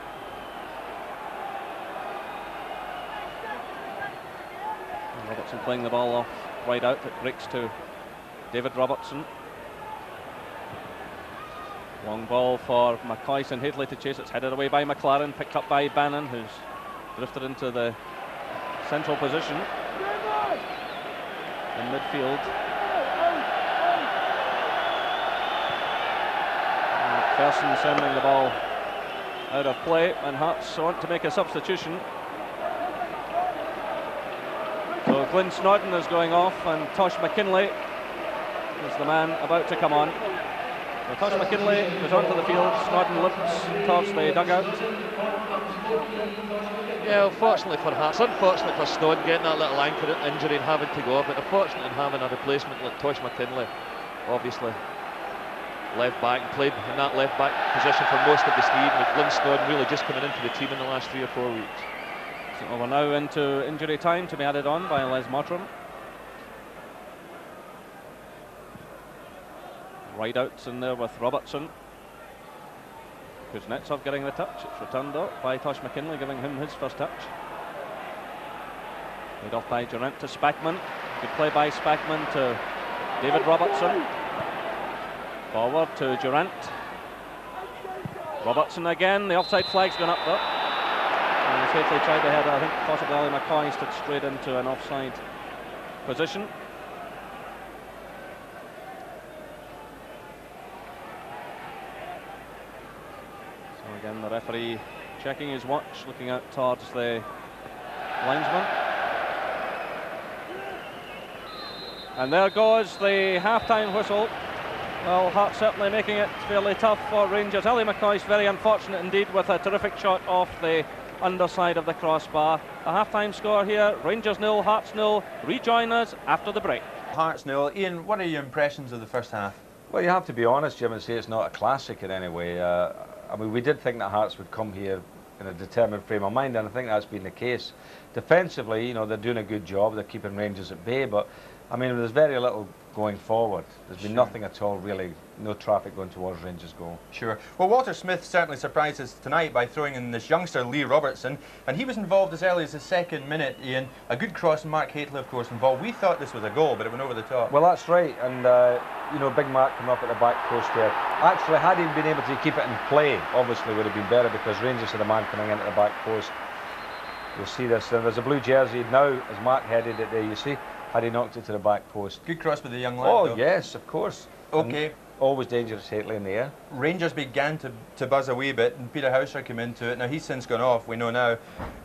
And Robertson playing the ball off Rideout. It breaks to David Robertson. Long ball for McCoist and Hateley to chase. It's headed away by McLaren, picked up by Bannon, who's drifted into the central position in midfield. McPherson sending the ball out of play, and Hearts want to make a substitution. So Glyn Snodden is going off, and Tosh McKinley is the man about to come on. So Tosh McKinley goes onto the field, Snodden limps towards the dugout. Yeah, fortunately for Hearts, unfortunately for Snodden getting that little ankle injury and having to go off, but fortunate in having a replacement like Tosh McKinley, obviously left back, and played in that left back position for most of the season, with Glyn Snodden really just coming into the team in the last 3 or 4 weeks. So we're now into injury time to be added on by Les Mottram. Rideouts in there with Robertson. Kuznetsov getting the touch. It's returned though by Tosh McKinley, giving him his first touch. Laid off by Durant to Spackman. Good play by Spackman to David Robertson. Forward to Durant. Robertson again. The offside flag's gone up though. And Hateley tried to head, I think possibly Ali McCoy stood straight into an offside position. So again the referee checking his watch, looking out towards the linesman. And there goes the half-time whistle. Well, Hearts certainly making it fairly tough for Rangers. Ali McCoy very unfortunate indeed with a terrific shot off the underside of the crossbar. A half-time score here, Rangers 0, Hearts 0. Rejoin us after the break. Hearts 0. Ian, what are your impressions of the first half? Well, you have to be honest, Jim, and say it's not a classic in any way. I mean, we did think that Hearts would come here in a determined frame of mind, and I think that's been the case. Defensively, you know, they're doing a good job. They're keeping Rangers at bay, but I mean, there's very little going forward. There's been nothing at all, really. No traffic going towards Rangers' goal. Sure. Well, Walter Smith certainly surprised us tonight by throwing in this youngster, Lee Robertson, and he was involved as early as the 2nd minute, Ian. A good cross, and Mark Hateley, of course, involved. We thought this was a goal, but it went over the top. Well, that's right, and you know, Big Mark came up at the back post there. Actually, had he been able to keep it in play, obviously would have been better, because Rangers had a man coming in at the back post. You'll see this, and there's a blue jersey now, as Mark headed it there, you see. Had he knocked it to the back post. Good cross with the young lad, Oh, though. yes, of course. Okay. And always dangerous, Hateley in the air. Rangers began to buzz a wee bit, and Peter Hauser came into it. Now, he's since gone off, we know now.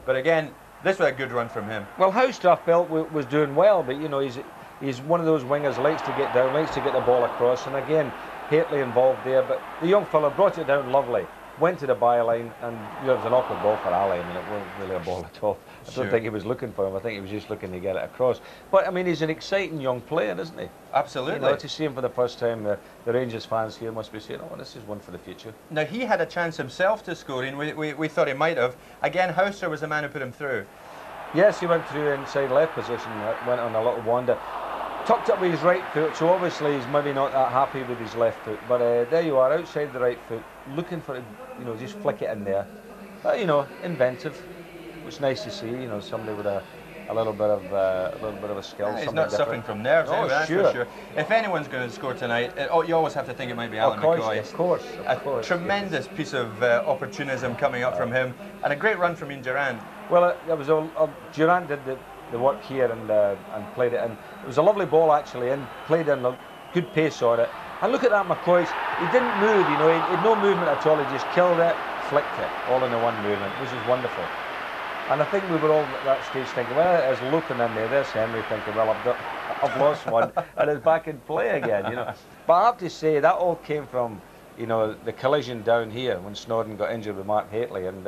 But again, this was a good run from him. Well, Hauser, I felt, was doing well, but, you know, he's one of those wingers, likes to get down, likes to get the ball across. And again, Hateley involved there, but the young fella brought it down lovely. Went to the byline, and you know, it was an awkward ball for Ali. I mean, it wasn't really a ball at all. I don't think he was looking for him. I think he was just looking to get it across. But I mean, he's an exciting young player, isn't he? Absolutely. You know, to see him for the first time, the Rangers fans here must be saying, "Oh, this is one for the future." Now, he had a chance himself to score, and we thought he might have. Again, Hauser was the man who put him through. Yes, he went through inside left position, went on a little wander. Tucked up with his right foot, so obviously he's maybe not that happy with his left foot. But there you are, outside the right foot, looking for it, you know, just flick it in there. You know, inventive. It's nice to see, you know, somebody with a little bit of a skill. He's not suffering from nerves, anyway, that's for sure. If anyone's going to score tonight, you always have to think it might be Alan McCoy. Of course. A tremendous piece of opportunism coming up from him, and a great run from Ian Durant. Well, it was Durant did the work here and played it in. It was a lovely ball actually, and played in a good pace on it. And look at that, McCoy. He didn't move, you know, he had no movement at all. He just killed it, flicked it, all in the one movement, which is wonderful. And I think we were all at that stage thinking, well, there's Lupin in there, there's Henry thinking, well, I've lost one, and it's back in play again, you know. But I have to say, that all came from, you know, the collision down here when Snodden got injured with Mark Hateley, and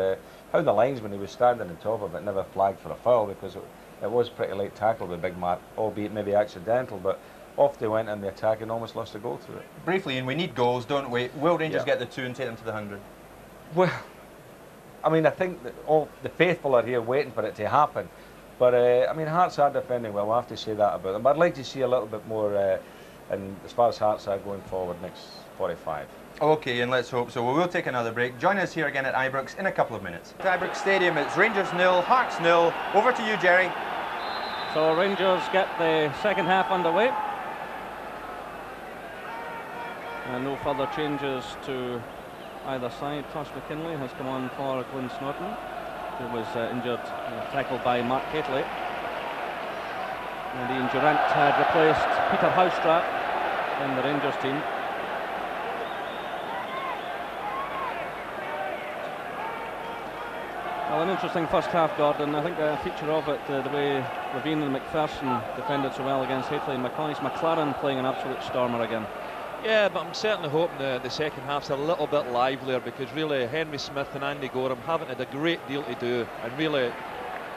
how the linesman who was standing on top of it never flagged for a foul, because it was pretty late tackle with Big Mark, albeit maybe accidental, but off they went in the attack and almost lost a goal through it. Briefly, and we need goals, don't we? Will Rangers get the 2 and take them to the 100? Well, I mean, I think that all the faithful are here waiting for it to happen. But, I mean, Hearts are defending well, we'll have to say that about them. But I'd like to see a little bit more as far as Hearts are going forward next 45. Okay, and let's hope so. We will take another break. Join us here again at Ibrox in a couple of minutes. At Ibrox Stadium, it's Rangers 0, Hearts 0. Over to you, Jerry. So Rangers get the second half underway. No further changes to either side. Tosh McKinlay has come on for Glyn Snodden, who was injured, tackled by Mark Hateley. And Ian Durant had replaced Peter Houstrap in the Rangers team. Well, an interesting first half, Gordon. I think a feature of it, the way Levine and McPherson defended so well against Hateley and McCoy's McLaren playing an absolute stormer again. Yeah, but I'm certainly hoping the second half's a little bit livelier, because really Henry Smith and Andy Gorham haven't had a great deal to do, and really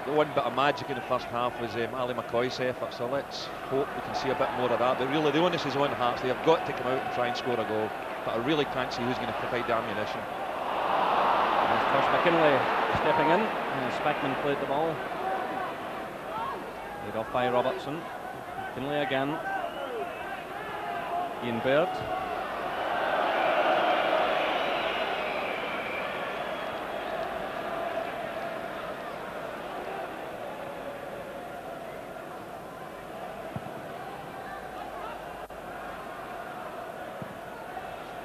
the one bit of magic in the first half was Ali McCoy's effort, so let's hope we can see a bit more of that. But really the onus is on Hearts. They have got to come out and try and score a goal, but I really can't see who's going to provide the ammunition. There's Tosh McKinlay stepping in, and Spackman played the ball. Laid off by Robertson. McKinlay again. Ian Baird.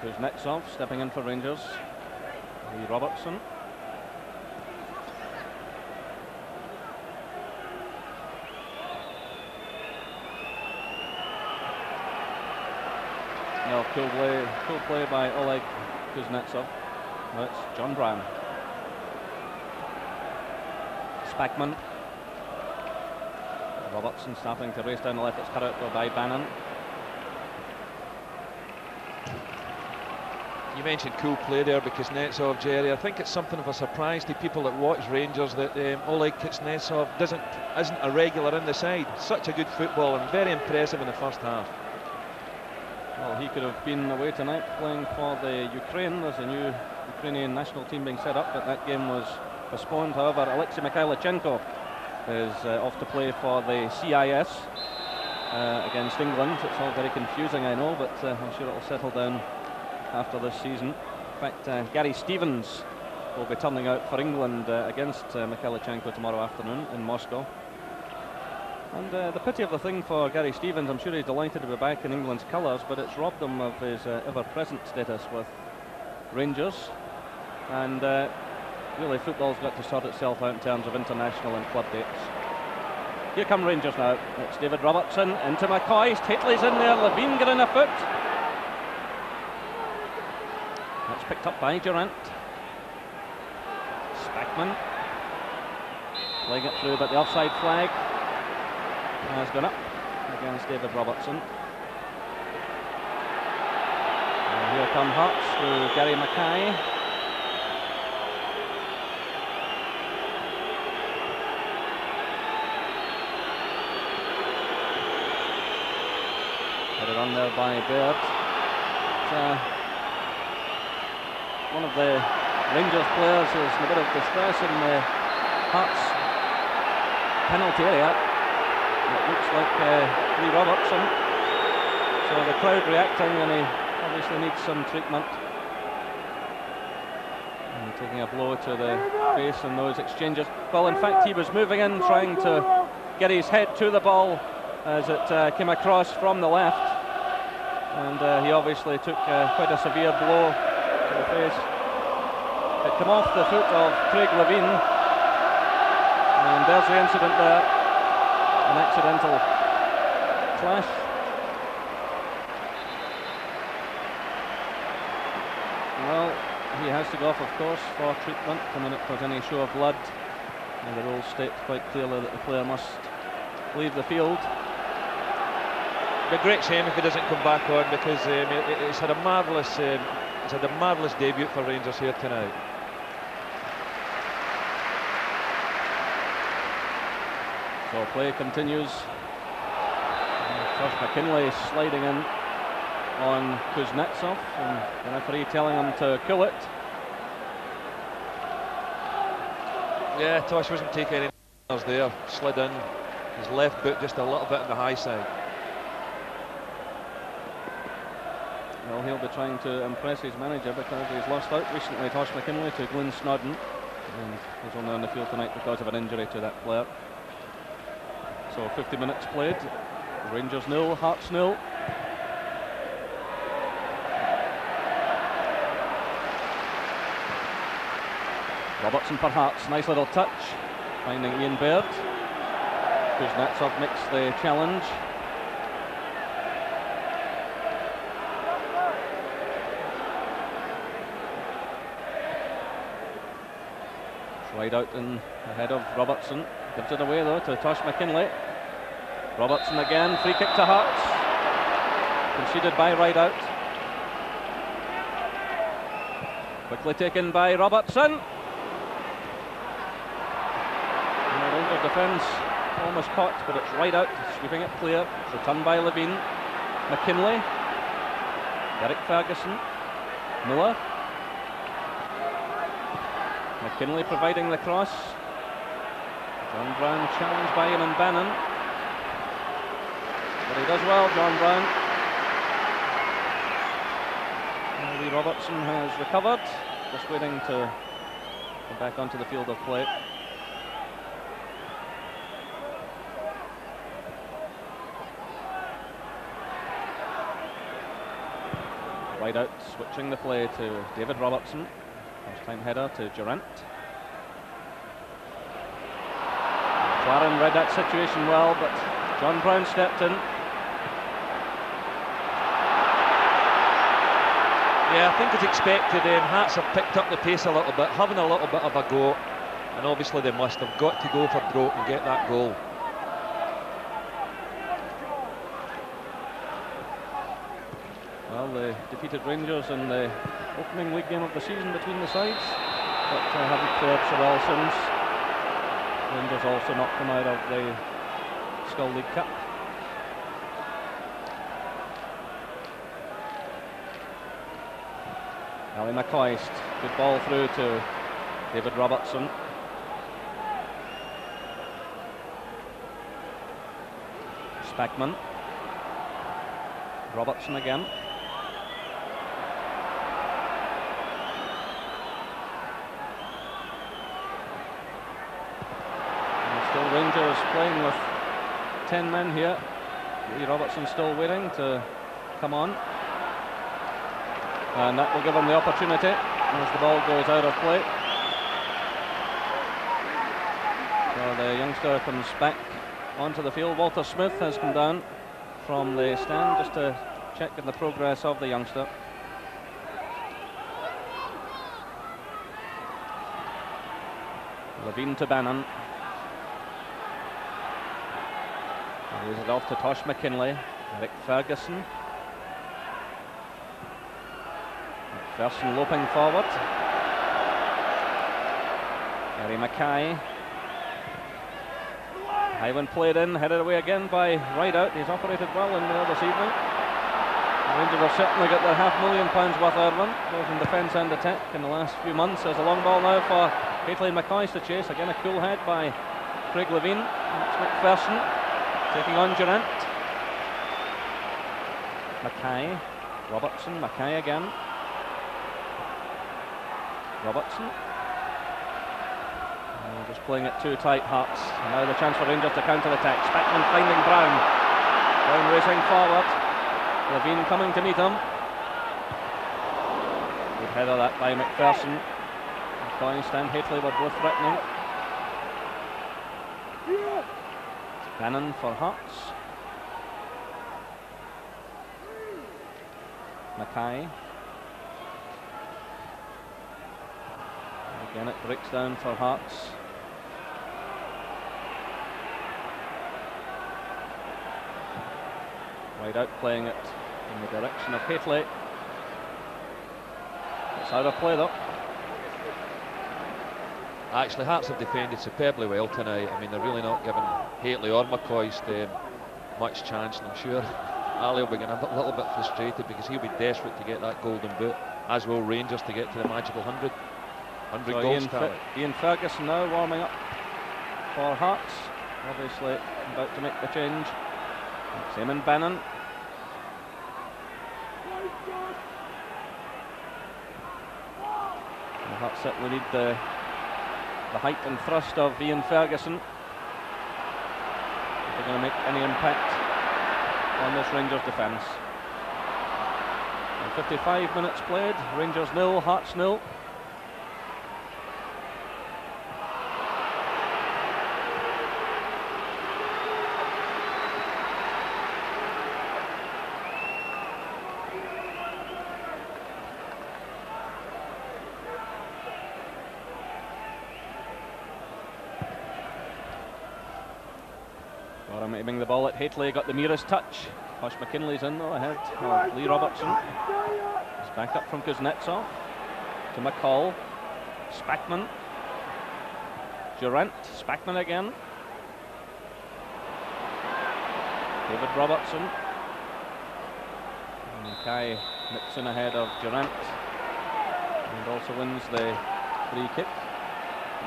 Kuznetsov stepping in for Rangers. Lee Robertson. No, cool play by Oleg Kuznetsov. That's John Brown. Spackman. Robertson starting to race down the left. It's cut out by Bannon. You mentioned cool play there because Kuznetsov, Jerry, I think it's something of a surprise to people that watch Rangers that Oleg Kuznetsov isn't a regular in the side. Such a good footballer and very impressive in the first half. Well, he could have been away tonight playing for the Ukraine. There's a new Ukrainian national team being set up, but that game was postponed. However, Alexei Mikhailichenko is off to play for the CIS against England. It's all very confusing, I know, but I'm sure it'll settle down after this season. In fact, Gary Stevens will be turning out for England against Mikhailichenko tomorrow afternoon in Moscow. And the pity of the thing for Gary Stevens, I'm sure he's delighted to be back in England's colours, but it's robbed him of his ever-present status with Rangers. And really, football's got to sort itself out in terms of international and club dates. Here come Rangers now. It's David Robertson into McCoy. Hateley's in there. Levine getting a foot. That's picked up by Durant. Spackman playing it through, but the offside flag has gone up against David Robertson. And here come Hearts through Gary Mackay. Headed on there by Baird. One of the Rangers players is in a bit of distress in the Hearts penalty area. It looks like Lee Robertson. So the crowd reacting, and he obviously needs some treatment. And taking a blow to the face in those exchanges. Well, in fact, he was moving in, trying to get his head to the ball as it came across from the left. And he obviously took quite a severe blow to the face. It came off the foot of Craig Levine. And there's the incident there. An accidental clash. Well, he has to go off, of course, for treatment the minute there's any show of blood. And the rules state quite clearly that the player must leave the field. It'd be a great shame if he doesn't come back on, because it's had a marvellous debut for Rangers here tonight. So play continues. Tosh McKinlay sliding in on Kuznetsov, and the referee telling him to kill it. Yeah, Tosh wasn't taking any there. Slid in. His left boot just a little bit on the high side. Well, he'll be trying to impress his manager because he's lost out recently, Tosh McKinlay, to Glyn Snodden. And he's only on the field tonight because of an injury to that player. So 50 minutes played. Rangers 0, Hearts 0. Robertson for Hearts, nice little touch, finding Ian Baird. Kuznetsov makes the challenge. It's right out in ahead of Robertson. Gives it away though to Tosh McKinlay. Robertson again, free kick to Hearts. Conceded by Rideout. Quickly taken by Robertson. Rangers defence almost caught, but it's Rideout, sweeping it clear. It's returned by Levine. McKinlay. Derek Ferguson. Miller. McKinlay providing the cross. John Brown challenged by Eamon Bannon. But he does well, John Brown. Lee Robertson has recovered, just waiting to come back onto the field of play. Rideout switching the play to David Robertson. First time header to Durant. McLaren read that situation well, but John Brown stepped in. Yeah, I think as expected, Hearts have picked up the pace a little bit, having a little bit of a go, and obviously they must have got to go for broke and get that goal. Well, they defeated Rangers in the opening league game of the season between the sides, but haven't fared so well since. Rangers also knocked them out of the Skull League Cup. Ali McCoist, good ball through to David Robertson. Spackman. Robertson again. Still Rangers playing with 10 men here. Lee Robertson still waiting to come on. And that will give him the opportunity as the ball goes out of play. So the youngster comes back onto the field. Walter Smith has come down from the stand just to check on the progress of the youngster. Levine to Bannon. Lays it off to Tosh McKinlay. Eric Ferguson. McPherson loping forward. Harry Mackay. High one played in, headed away again by Rideout. He's operated well in there this evening. The Rangers have certainly got their £500,000 worth out of him, both in defence and attack in the last few months. There's a long ball now for Haitley McCoist to chase. Again a cool head by Craig Levine. It's McPherson taking on Durant. Mackay. Robertson. Mackay again. Robertson. Just playing it too tight, Hearts. And now the chance for Rangers to counter-attack. Spackman finding Brown. Brown racing forward. Levine coming to meet him. Good header that by McPherson. McCoist and Haitley were both threatening. Bannon for Hearts. Mackay. Again it breaks down for Hearts. Rideout playing it in the direction of Haitley. It's out of play though. Actually, Hearts have defended superbly well tonight. I mean, they're really not giving Haitley or McCoist much chance, and I'm sure Ali will be getting a little bit frustrated because he'll be desperate to get that golden boot, as will Rangers to get to the magical 100 so goals. Ian Ferguson now warming up for Hearts, obviously about to make the change. It's Eamon Bannon. The Hearts certainly need the height and thrust of Ian Ferguson if they're going to make any impact on this Rangers defence. 55 minutes played, Rangers 0, Hearts 0. Gorham aiming the ball at Hateley, got the nearest touch. Posh McKinley's in though, ahead of Lee Robertson. It's back up from Kuznetsov to McCall. Spackman. Durant. Spackman again. David Robertson. Mackay nips in ahead of Durant and also wins the free kick.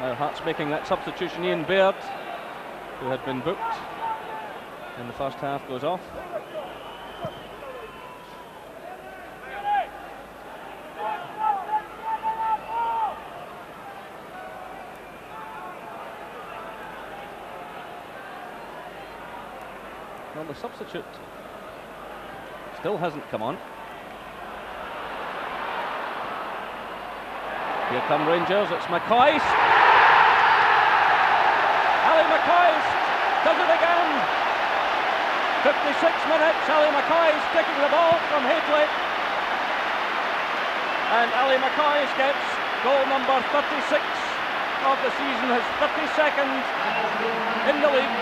Now Hearts making that substitution. Ian Baird, who had been booked in the first half, goes off. Well, the substitute still hasn't come on. Here come Rangers, it's McCoist. Ali McCoist does it again. 56 minutes, Ali McCoist taking the ball from Hateley. And Ali McCoist gets goal number 36 of the season, his 32nd in the league.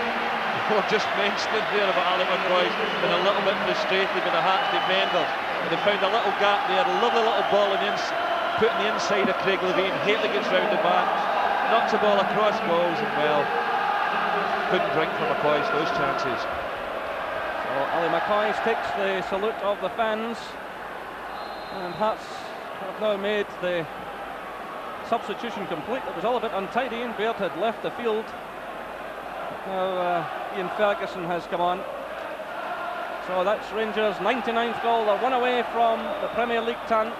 Well, just mentioned it there about Ali McCoist, been a little bit frustrated with the Hearts defenders. But they found a little gap there, a lovely little ball put in the inside of Craig Levein. Hateley gets round the back, knocks the ball across goals, and well, couldn't bring for McCoist those chances. So Ali McCoist takes the salute of the fans, and Hearts have now made the substitution complete. It was all a bit untidy, and Baird had left the field. Now Ian Ferguson has come on. So that's Rangers' 99th goal. They're one away from the Premier League ton.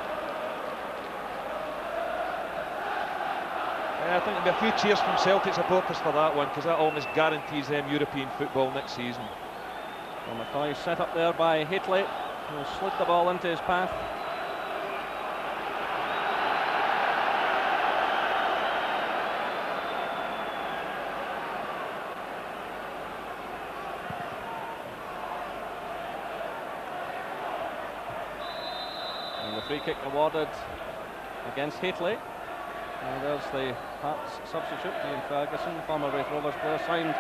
I think there'll be a few cheers from Celtic supporters for that one, because that almost guarantees them European football next season. Well, McCoy set up there by Hateley, who slid the ball into his path. And the free kick awarded against Hateley. And there's the Hearts substitute, Ian Ferguson, former Raith Rovers player, signed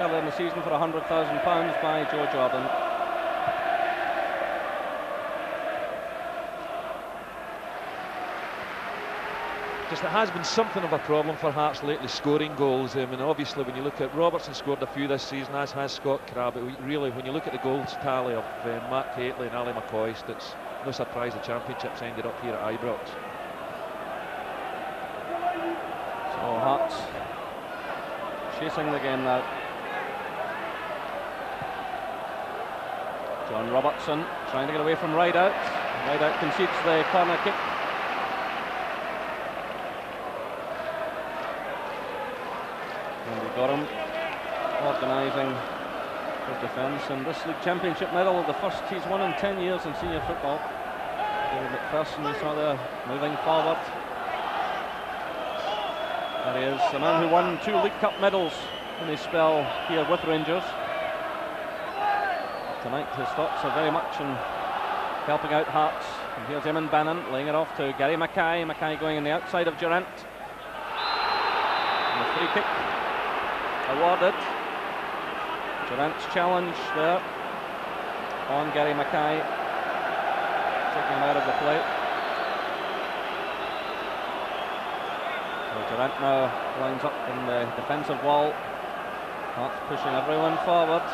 earlier in the season for £100,000 by Joe Jordan. Just it has been something of a problem for Hearts lately, scoring goals. And obviously when you look at Robertson, scored a few this season, as has Scott Crabbe. But really, when you look at the goals tally of Matt Hateley and Ali McCoist, it's no surprise the Championship's ended up here at Ibrox. So Hearts chasing the game now. John Robertson trying to get away from Rideout. Rideout concedes the corner kick. Andy Gorham organising his defence, and this League Championship medal, the first he's won in 10 years in senior football. David McPherson, you saw there, moving forward. There he is, the man who won 2 League Cup medals in his spell here with Rangers. Tonight his thoughts are very much on helping out Hearts. And here's Eamon Bannon laying it off to Gary Mackay. Mackay going on the outside of Durant. And the free kick awarded. Durant's challenge there on Gary Mackay, taking him out of the play. Durant now lines up in the defensive wall. Hearts pushing everyone forward.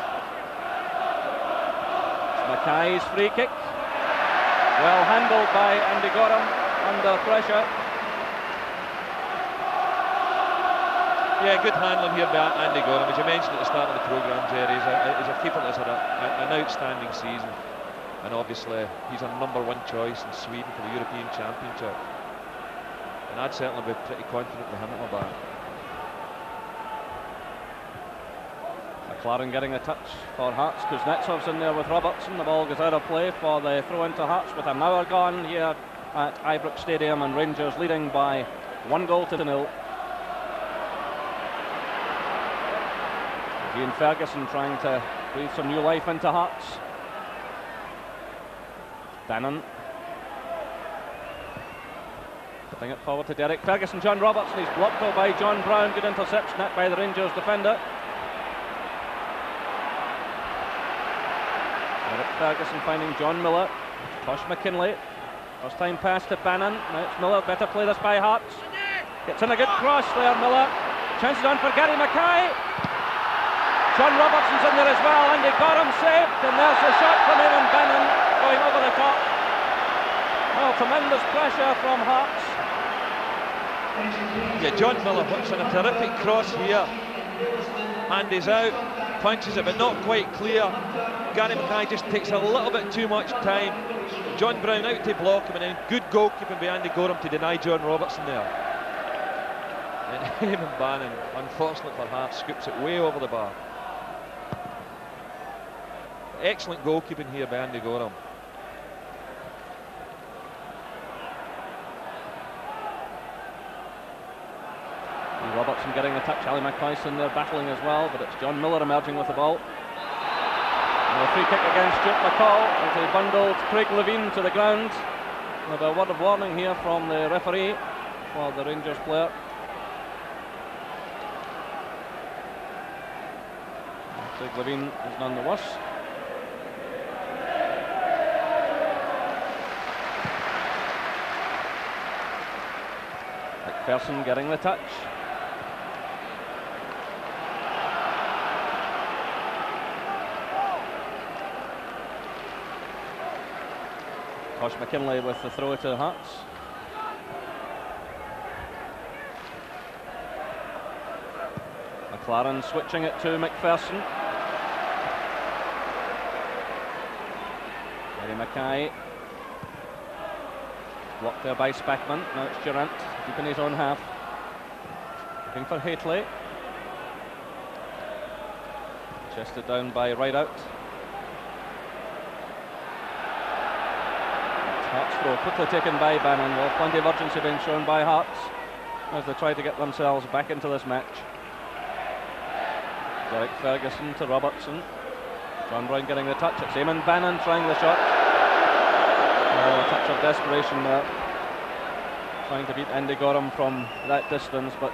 It's Mackay's free kick. Well handled by Andy Gorham under pressure. Yeah, good handling here by Andy Gorham. As you mentioned at the start of the programme, Jerry, he's a keeper that's had an outstanding season. And obviously he's a #1 choice in Sweden for the European Championship. And I'd certainly be pretty confident with him at my back. McLaren getting a touch for Hearts. Kuznetsov's in there with Robertson. The ball goes out of play for the throw into Hearts with an hour gone here at Ibrox Stadium, and Rangers leading by 1-0. Ian Ferguson trying to breathe some new life into Hearts. Bannon putting it forward to Derek Ferguson. John Robertson, he's blocked though by John Brown. Good interception that by the Rangers defender. Ferguson finding John Miller. Tosh McKinlay. First time pass to Bannon. Now it's Miller. Better play this by Hearts. Gets in a good cross there, Miller. Chances on for Gary Mackay. John Robertson's in there as well. Andy Gorham saved. And there's the shot from Eamon Bannon going over the top. Well, tremendous pressure from Hearts. Yeah, John Miller puts in a terrific cross here. Andy's out. Punches it, but not quite clear. Gary Mackay just takes a little bit too much time. John Brown out to block him, and then good goalkeeping by Andy Gorham to deny John Robertson there. And Eamon Bannon, unfortunately for Hearts, scoops it way over the bar. Excellent goalkeeping here by Andy Gorham. Robertson getting the touch. Ali McPherson there battling as well, but it's John Miller emerging with the ball. And a free kick against Stuart McCall as he bundled Craig Levine to the ground. With a word of warning here from the referee for the Rangers player. Craig Levine is none the worse. McPherson getting the touch. Tosh McKinlay with the throw to Hearts. McLaren switching it to McPherson. Gary Mackay. Blocked there by Spackman. Now it's Durant deep in his own half. Looking for Haitley. Chested down by Rideout. Hearts throw quickly taken by Bannon. Well, plenty of urgency being shown by Hearts as they try to get themselves back into this match. Derek Ferguson to Robertson. John Brown getting the touch. It's Eamon Bannon trying the shot. Oh, a touch of desperation there. Trying to beat Andy Gorham from that distance, but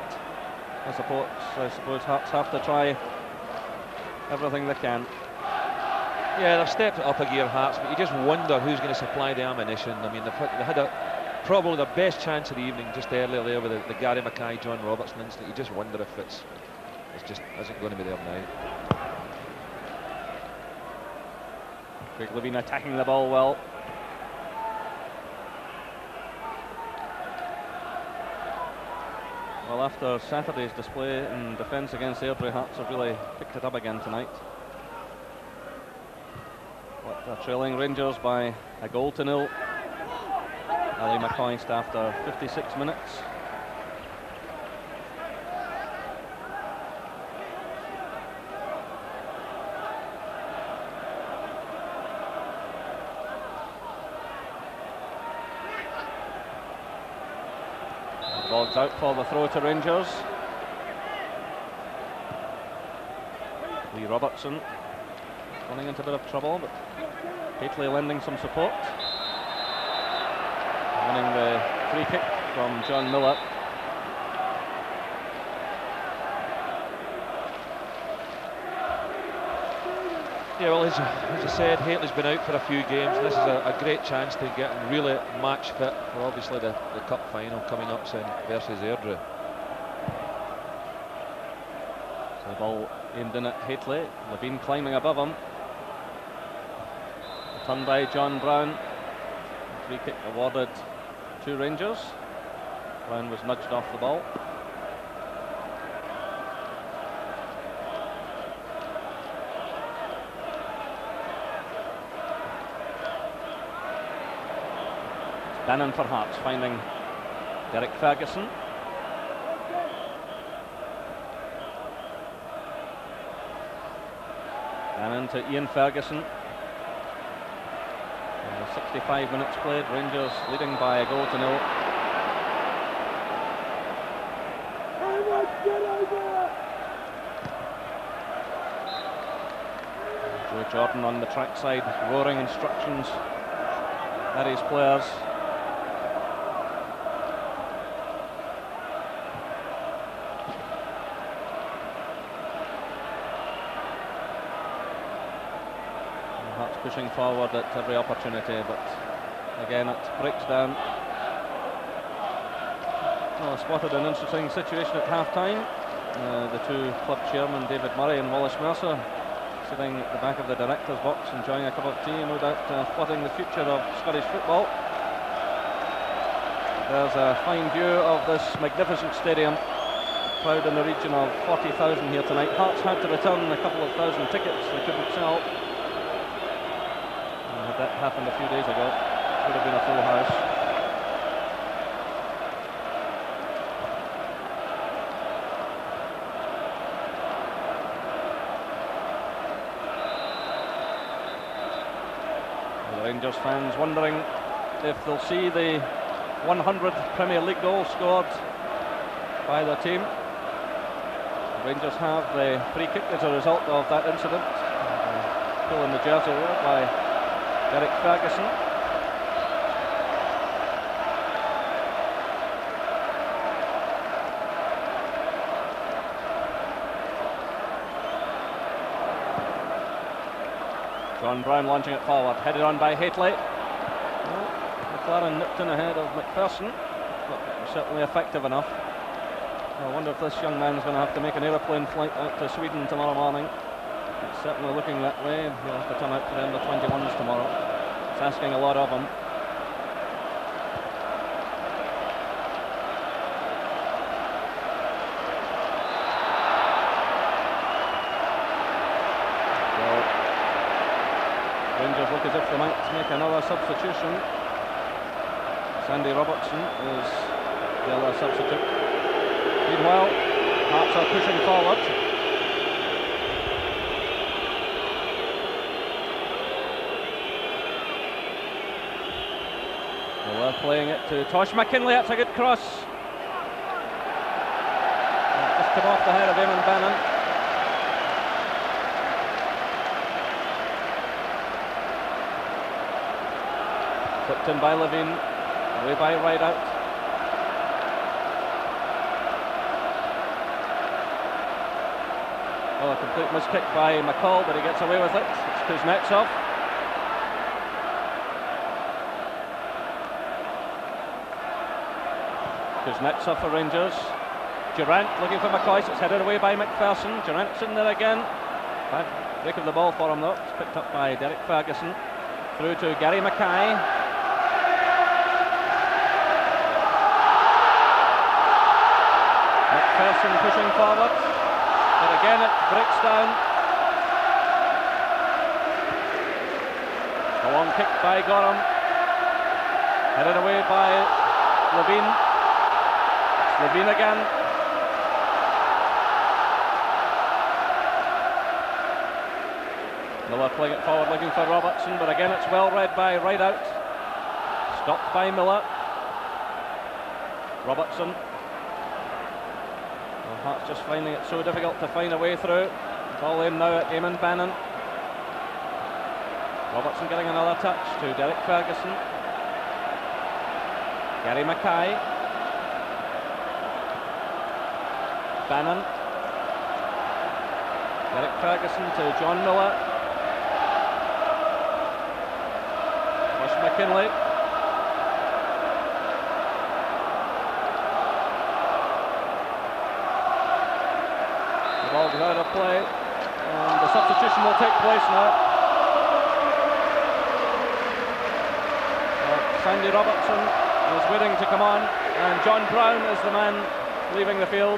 I suppose Hearts have to try everything they can. Yeah, they've stepped it up a gear, Hearts, but you just wonder who's going to supply the ammunition. I mean, they had probably the best chance of the evening just earlier there with the Gary Mackay, John Robertson incident. You just wonder if it's just isn't going to be there now. Craig Levine attacking the ball well. Well, after Saturday's display in defence against Airdrie, Hearts have really picked it up again tonight. But they're trailing Rangers by a goal to nil. Ali McCoist after 56 minutes. Ball's out for the throw to Rangers. Lee Robertson running into a bit of trouble, but Haitley lending some support. Winning the free kick from John Miller. Yeah, well, as I said, Haitley's been out for a few games, and this is a great chance to get him really match fit for obviously the cup final coming up soon versus Airdrie. So the ball aimed in at Haitley. Levine climbing above him. Turned by John Brown. Free kick awarded to Rangers. Brown was nudged off the ball. Bannon for Hearts, finding Derek Ferguson. Bannon to Ian Ferguson. 65 minutes played, Rangers leading by a goal to nil. Joe Jordan on the trackside, roaring instructions at his players. pushing forward at every opportunity, but again it breaks down. Well, I spotted an interesting situation at half-time. The two club chairmen, David Murray and Wallace Mercer, sitting at the back of the director's box enjoying a cup of tea, no doubt plotting the future of Scottish football. There's a fine view of this magnificent stadium. Crowd in the region of 40,000 here tonight. Hearts had to return a couple of thousand tickets they couldn't sell. Had that happened a few days ago, would have been a full house. Rangers fans wondering if they'll see the 100th Premier League goal scored by their team. The Rangers have the free kick as a result of that incident. Pulling the jersey there by Derek Ferguson. John Brown launching it forward, headed on by Hateley. McLaren nipped in ahead of McPherson, but certainly effective enough. I wonder if this young man's going to have to make an aeroplane flight out to Sweden tomorrow morning. It's certainly looking that way. He'll have to turn out for the under-21s tomorrow. It's asking a lot of him. Rangers look as if they might make another substitution. Sandy Robertson is the other substitute. Meanwhile, Hearts are pushing forward. Well, they're playing it to Tosh McKinlay. That's a good cross. Just come off the head of Eamon Bannon. Flipped in by Levine, away by Rideout. Oh, a complete miskick by McCall, but he gets away with it. It's Kuznetsov. Kuznetsov for Rangers. Durant looking for McCoist. It's headed away by McPherson. Durant's in there again. Bad break of the ball for him though. It's picked up by Derek Ferguson. Through to Gary Mackay. McPherson pushing forward, but again it breaks down. A long kick by Gorham, headed away by Levine. It's Levine again. Miller playing it forward, looking for Robertson, but again it's well read by Rideout. Stopped by Miller. Robertson. Hearts just finding it so difficult to find a way through. Ball in now at Eamon Bannon. Robertson getting another touch to Derek Ferguson. Gary Mackay. Bannon. Derek Ferguson to John Miller. Tosh McKinlay. The ball goes out of play, and the substitution will take place now. Sandy Robertson is waiting to come on, and John Brown is the man leaving the field.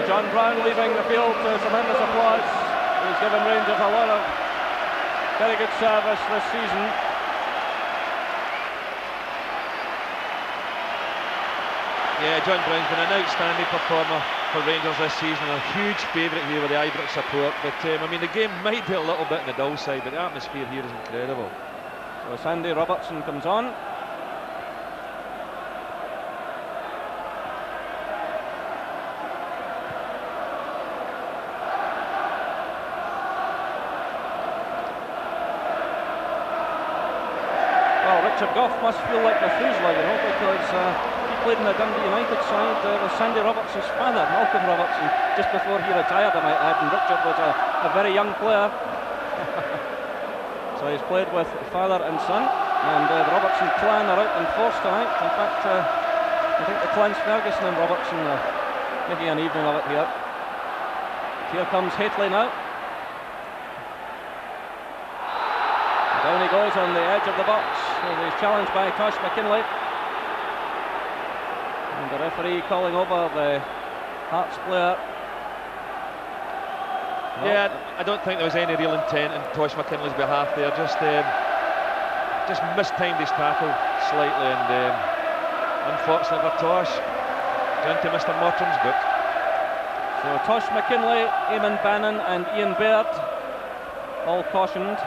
John Brown leaving the field to tremendous applause. He's given Rangers a lot of very good service this season. Yeah, John Brown's been an outstanding performer for Rangers this season, a huge favourite here with the Ibrox support, but I mean the game might be a little bit on the dull side, but the atmosphere here is incredible. So Sandy Robertson comes on. Well, Richard Gough must feel like Methuselah, you know, because he played in the Dundee United side with Sandy Robertson's father, Malcolm Robertson, just before he retired, I might add, and Richard was a very young player. So he's played with father and son, and the Robertson clan are out in force tonight. In fact, I think the clans Ferguson and Robertson are making an evening of it here. Here comes Hateley now. Down he goes on the edge of the box. He's challenged by Tosh McKinlay. And the referee calling over the Hearts player. Well, yeah, I don't think there was any real intent in Tosh McKinlay's behalf there. Just mistimed his tackle slightly, and unfortunately for Tosh, down to Mr. Mottram's book. So Tosh McKinlay, Eamon Bannon and Ian Baird all cautioned.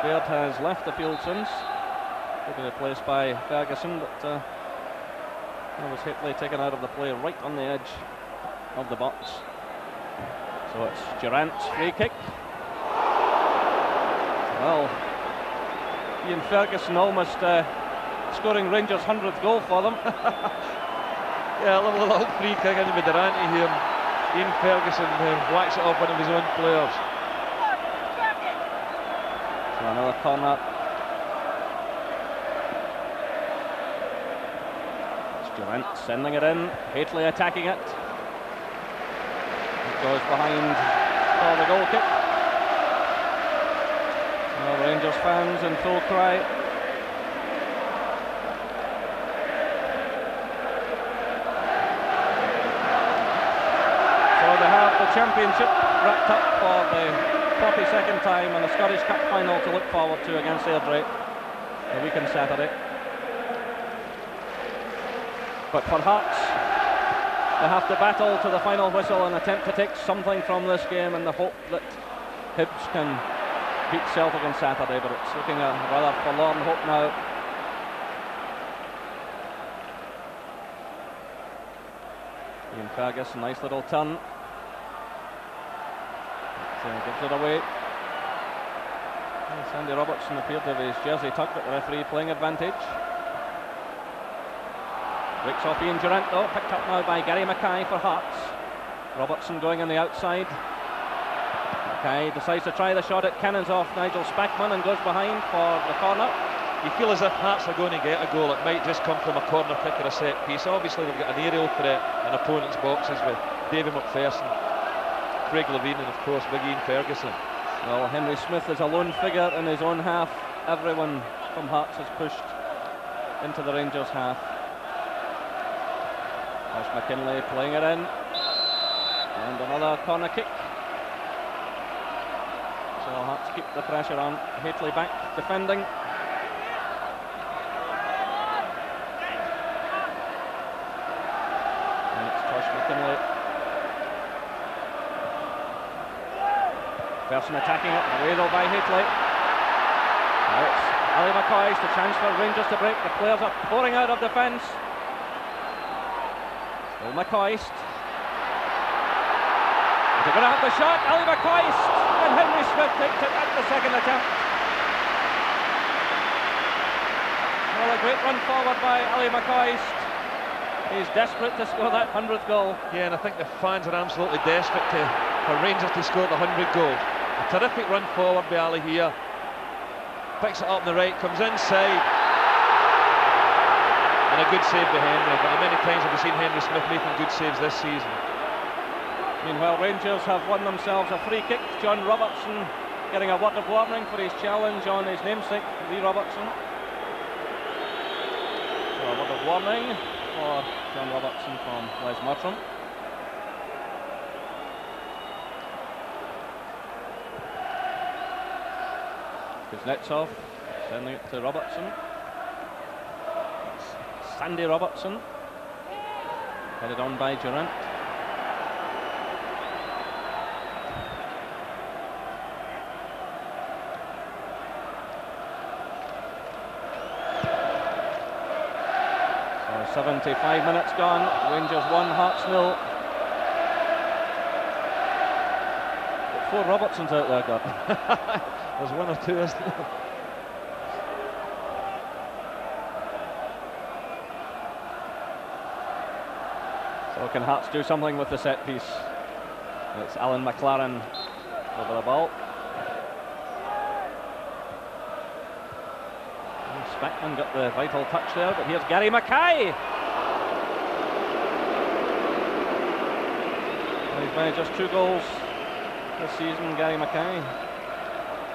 Baird has left the field since, to be replaced by Ferguson, but that was Hateley taken out of the play right on the edge of the box. So it's Durrant's free kick. Well, Ian Ferguson almost scoring Rangers' 100th goal for them. Yeah, a little free kick into the Durrant here. Ian Ferguson whacks it off one of his own players. So another corner. It's Durrant sending it in. Hateley attacking it. It goes behind for the goal kick. Well, Rangers fans in full cry. So they have the championship wrapped up for the 42nd time and a Scottish Cup final to look forward to against Airdrie the week on Saturday. But for Hearts, they have to battle to the final whistle and attempt to take something from this game in the hope that Hibs can beat Celtic on Saturday, but it's looking a rather forlorn hope now. Ian Ferguson, nice little turn. Gives it away. Sandy Robertson appeared to have his jersey tucked, but the referee playing advantage. Breaks off Ian Durrant though, picked up now by Gary Mackay for Hearts. Robertson going on the outside. Mackay decides to try the shot, it cannons off Nigel Spackman and goes behind for the corner. You feel as if Hearts are going to get a goal. It might just come from a corner kick or a set piece. Obviously they've got an aerial threat in opponents' boxes with David McPherson, Craig Levine and of course Big Ian Ferguson. Well, Henry Smith is a lone figure in his own half. Everyone from Hearts has pushed into the Rangers half. Tosh McKinlay playing it in. And another corner kick. So Hearts keep the pressure on. Hateley back defending. And it's Tosh McKinlay. Person attacking it, away though by Hateley. Now it's Ali McCoist, the chance for Rangers to break. The players are pouring out of defence. Still McCoist. Is he going to have the shot? Ali McCoist! And Henry Smith takes it at the second attempt. Well, a great run forward by Ali McCoist. He's desperate to score that 100th goal. Yeah, and I think the fans are absolutely desperate for Rangers to score the 100 goals. A terrific run forward by Ali here. Picks it up on the right, comes inside. And a good save by Henry. But how many times have we seen Henry Smith making good saves this season? Meanwhile, Rangers have won themselves a free kick. John Robertson getting a word of warning for his challenge on his namesake, Lee Robertson. So a word of warning for John Robertson from Les Mottram. Kuznetsov sending it to Robertson. Sandy Robertson, headed on by Durrant. So 75 minutes gone, Rangers 1, Hearts 0. Four Robertsons out there, Gordon. There's one or two, isn't there? So can Hearts do something with the set piece? It's Alan McLaren over the ball. Speckman got the vital touch there, but here's Gary Mackay. He's made just 2 goals this season, Gary Mackay,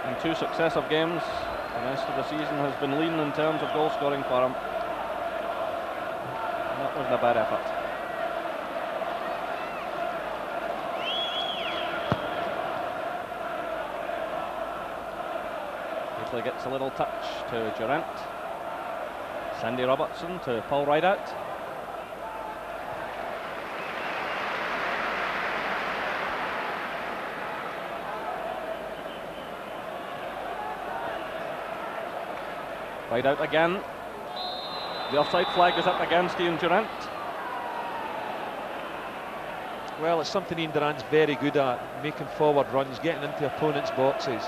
in 2 successive games. The rest of the season has been lean in terms of goal scoring for him. And that wasn't a bad effort. Quickly gets a little touch to Durant. Sandy Robertson to Paul Rideout. Rideout again. The offside flag is up against Ian Durant. Well, it's something Ian Durant's very good at, making forward runs, getting into opponents' boxes.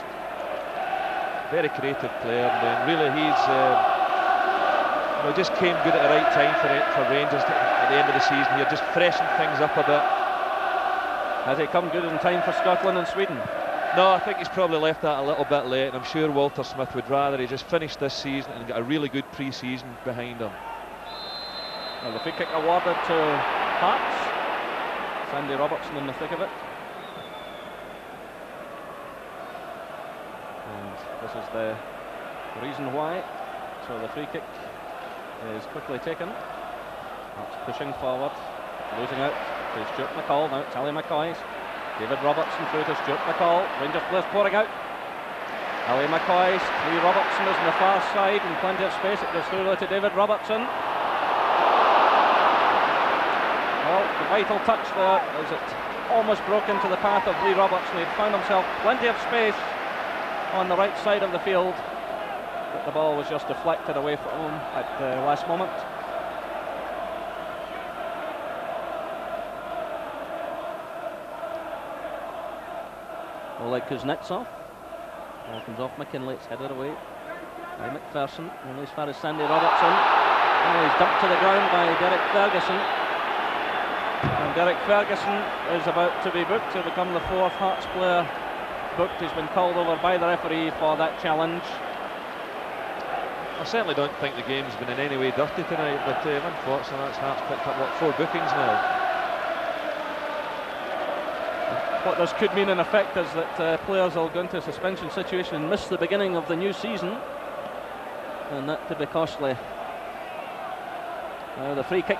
Very creative player, and really he's just came good at the right time for Rangers at the end of the season here, just freshened things up a bit. Has he come good in time for Scotland and Sweden? No, I think he's probably left that a little bit late, and I'm sure Walter Smith would rather he just finished this season and got a really good pre-season behind him. Well, the free kick awarded to Hearts. Sandy Robertson in the thick of it. And this is the reason why. So the free kick is quickly taken. Hearts pushing forward, losing out to Stuart McCall. Now it's Ali McCoy. David Robertson through to Stuart McCall. Rangers players pouring out. Ali McCoy, Lee Robertson is on the far side and plenty of space. It goes through to David Robertson. Well, the vital touch there as it almost broke into the path of Lee Robertson. He'd found himself plenty of space on the right side of the field, but the ball was just deflected away from him at the last moment. Oleg Kuznetsov. Ball comes off McKinley, it's headed away by McPherson, only as far as Sandy Robertson. Oh, he's dumped to the ground by Derek Ferguson. And Derek Ferguson is about to be booked to become the 4th Hearts player booked. He's been called over by the referee for that challenge. I certainly don't think the game's been in any way dirty tonight, but unfortunately that's Hearts picked up, 4 bookings now. What this could mean in effect is that players will go into a suspension situation and miss the beginning of the new season, and that could be costly. Now the free kick.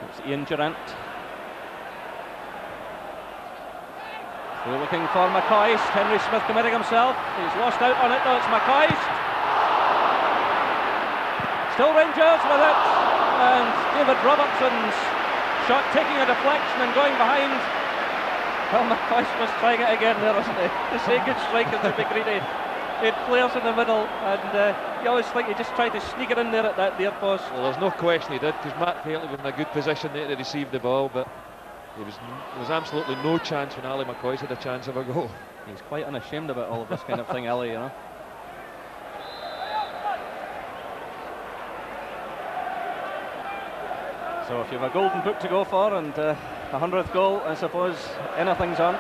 It's Ian Durant. We're looking for McCoist. Henry Smith committing himself. He's lost out on it though. It's McCoist. Still Rangers with it, and David Robertson's shot taking a deflection and going behind. Well, McCoist was trying it again there, wasn't he? To say good strikers to be greedy. He had players in the middle, and you always think he just tried to sneak it in there at that near post. Well, there's no question he did, because Matt Haley was in a good position there to receive the ball, but there was absolutely no chance when Ali McCoist had a chance of a goal. He's quite unashamed about all of this kind of thing, Ali, you know. So if you have a golden boot to go for and a 100th goal, I suppose anything's on.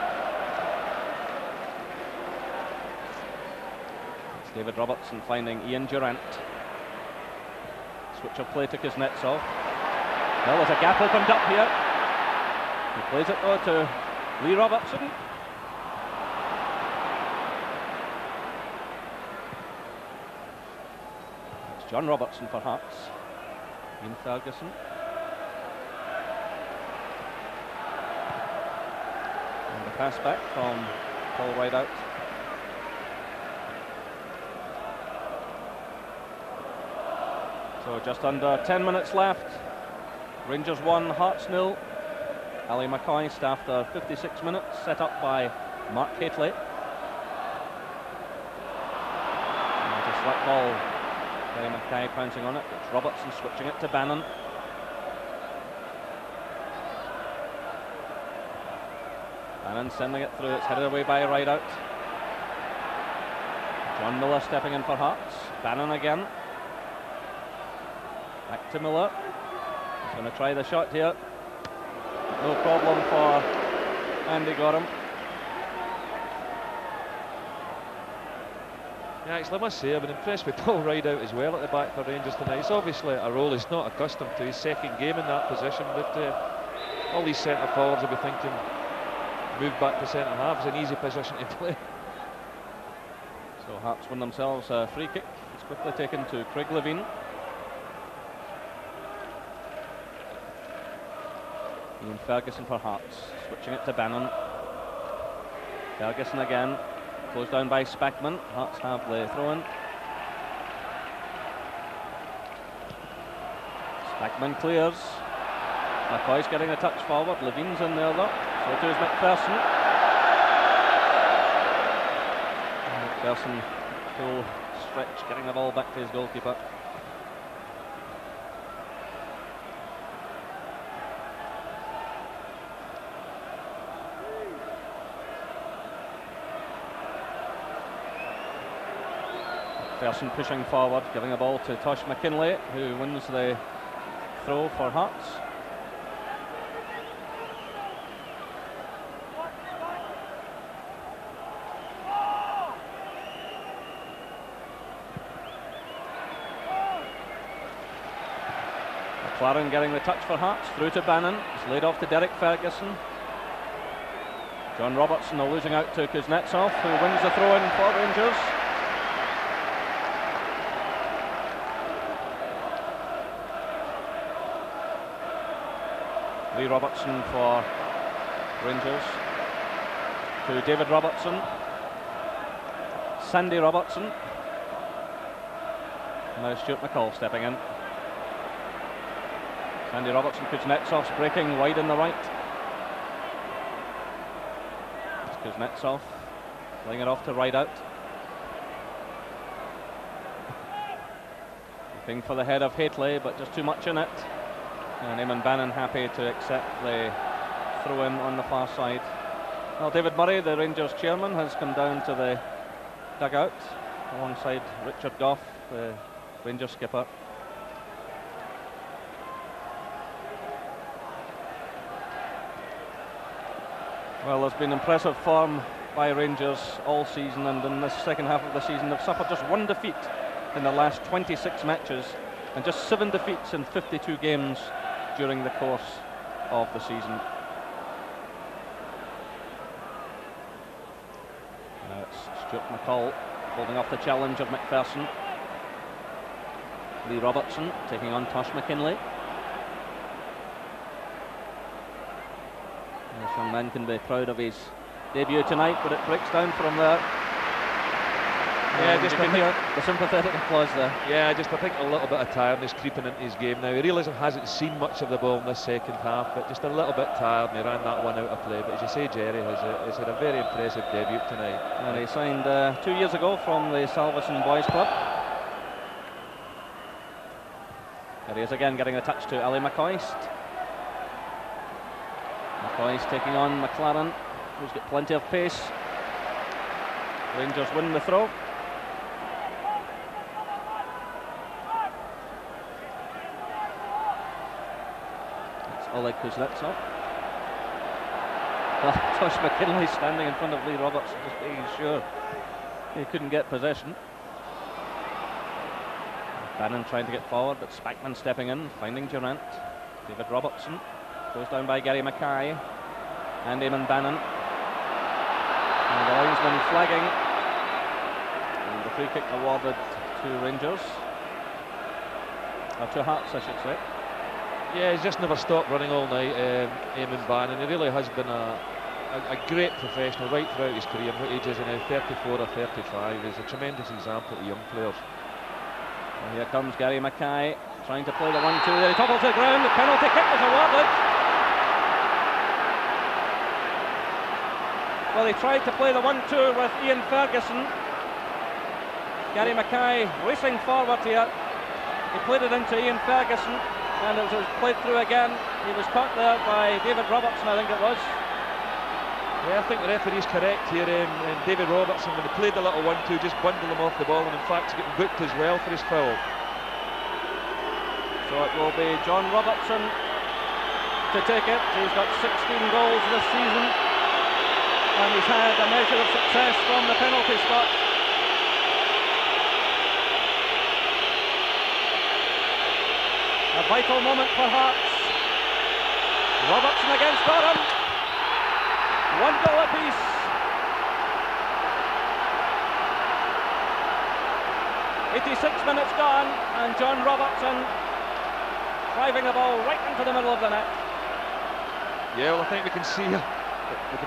It's David Robertson finding Ian Durant. Switch of play to Kuznetsov. Well, there's a gap opened up here. He plays it though to Lee Robertson. It's John Robertson for Hearts. Ian Ferguson. And the pass back from Paul Rideout. So just under 10 minutes left. Rangers 1, Hearts 0. Ali McCoist after 56 minutes, set up by Mark Hateley. And a slap ball. Gary Mackay pouncing on it. It's Robertson switching it to Bannon. Bannon sending it through. It's headed away by Rideout. John Miller stepping in for Hearts. Bannon again. Back to Miller. He's going to try the shot here. No problem for Andy Gorham. Yeah, actually, I must say, I've been impressed with Paul Rideout as well at the back for Rangers tonight. It's obviously a role he's not accustomed to, his second game in that position, but all these centre forwards will be thinking, move back to centre half is an easy position to play. So Hearts win themselves a free kick. It's quickly taken to Craig Levine. Ian Ferguson for Hearts, switching it to Bannon. Ferguson again, closed down by Spackman. Hearts have the throw-in. Spackman clears. McCoy's getting a touch forward. Levine's in there though. So too is McPherson. McPherson full stretch, getting the ball back to his goalkeeper. McPherson pushing forward, giving the ball to Tosh McKinlay, who wins the throw for Hearts. McLaren getting the touch for Hearts, through to Bannon. It's laid off to Derek Ferguson. John Robertson are losing out to Kuznetsov, who wins the throw-in for Rangers. Lee Robertson for Rangers to David Robertson. Sandy Robertson. Now Stuart McCall stepping in. Sandy Robertson, Kuznetsov's breaking wide on the right. It's Kuznetsov laying it off to Rideout. Looking for the head of Hateley, but just too much in it. And Eamon Bannon happy to accept the throw-in on the far side. Well, David Murray, the Rangers chairman, has come down to the dugout alongside Richard Gough, the Rangers skipper. Well, there's been impressive form by Rangers all season, and in this second half of the season they've suffered just one defeat in the last 26 matches and just 7 defeats in 52 games during the course of the season. Now it's Stuart McCall holding off the challenge of McPherson. Lee Robertson taking on Tosh McKinlay. This young man can be proud of his debut tonight, but it breaks down from there. Yeah, just you can hear the sympathetic applause there. Yeah, I think a little bit of tiredness creeping into his game now. He realised he hasn't seen much of the ball in this second half, but just a little bit tired, and he ran that one out of play. But as you say, Jerry has had a very impressive debut tonight. And he signed 2 years ago from the Salveson Boys Club. There he is again, getting a touch to Ali McCoist. McCoist taking on McLaren, who's got plenty of pace. Rangers win the throw. Oleg Kuznetsov. Well, Tosh McKinlay standing in front of Lee Robertson, just being sure he couldn't get possession. Bannon trying to get forward, but Spackman stepping in, finding Durant. David Robertson goes down by Gary Mackay and Eamon Bannon. And the linesman flagging. And the free kick awarded to Rangers. Or to Hearts, I should say. Yeah, he's just never stopped running all night, Eamon Bannon. He really has been a great professional right throughout his career. What age is he now? 34 or 35. He's a tremendous example to young players. And here comes Gary Mackay trying to play the 1-2 there. He topples to the ground. The penalty kick was awarded. Well, he tried to play the 1-2 with Ian Ferguson. Gary Mackay racing forward here. He played it into Ian Ferguson, and it was played through again. He was caught there by David Robertson, I think it was. Yeah, I think the referee's correct here. David Robertson, when he played the little 1-2, just bundled him off the ball, and in fact he's getting booked as well for his foul. So it will be John Robertson to take it. He's got 16 goals this season, and he's had a measure of success from the penalty spot. A vital moment for Hearts. Robertson against Gorham. 1 goal apiece. "86 minutes gone, and John Robertson driving the ball right into the middle of the net." Yeah, well, I think we can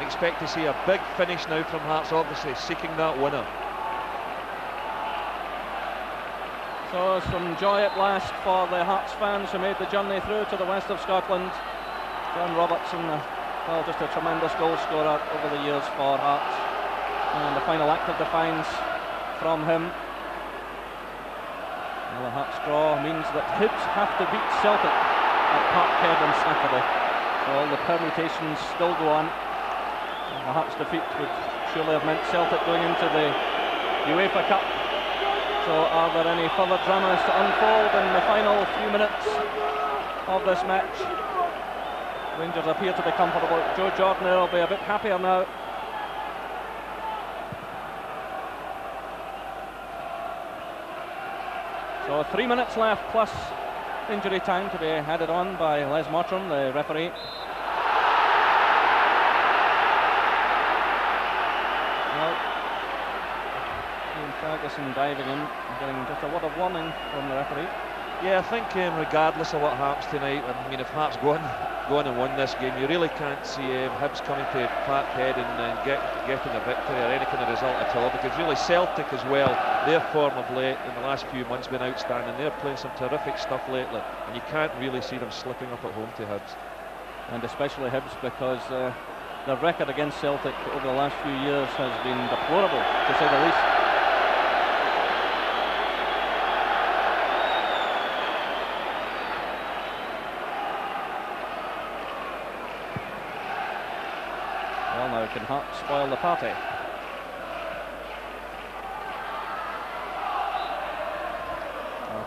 expect to see a big finish now from Hearts, obviously seeking that winner. So some joy at last for the Hearts fans who made the journey through to the west of Scotland. John Robertson, well, just a tremendous goal scorer over the years for Hearts, and the final act of defiance from him. Well, the Hearts draw means that Hibs have to beat Celtic at Parkhead on Saturday, so all the permutations still go on. And the Hearts defeat would surely have meant Celtic going into the UEFA Cup. So are there any further dramas to unfold in the final few minutes of this match? Rangers appear to be comfortable. Joe Jordan will be a bit happier now. So 3 minutes left plus injury time to be headed on by Les Mottram, the referee. Well, Ian Ferguson diving in, getting just a word of warning from the referee. Yeah, I think regardless of what happens tonight, I mean, if Hearts go on and win this game, you really can't see Hibs coming to Parkhead and getting a victory or any kind of result at all, because really Celtic as well, their form of late in the last few months been outstanding. They're playing some terrific stuff lately, and you can't really see them slipping up at home to Hibs. And especially Hibs, because their record against Celtic over the last few years has been deplorable, to say the least. Well, now can Hearts spoil the party?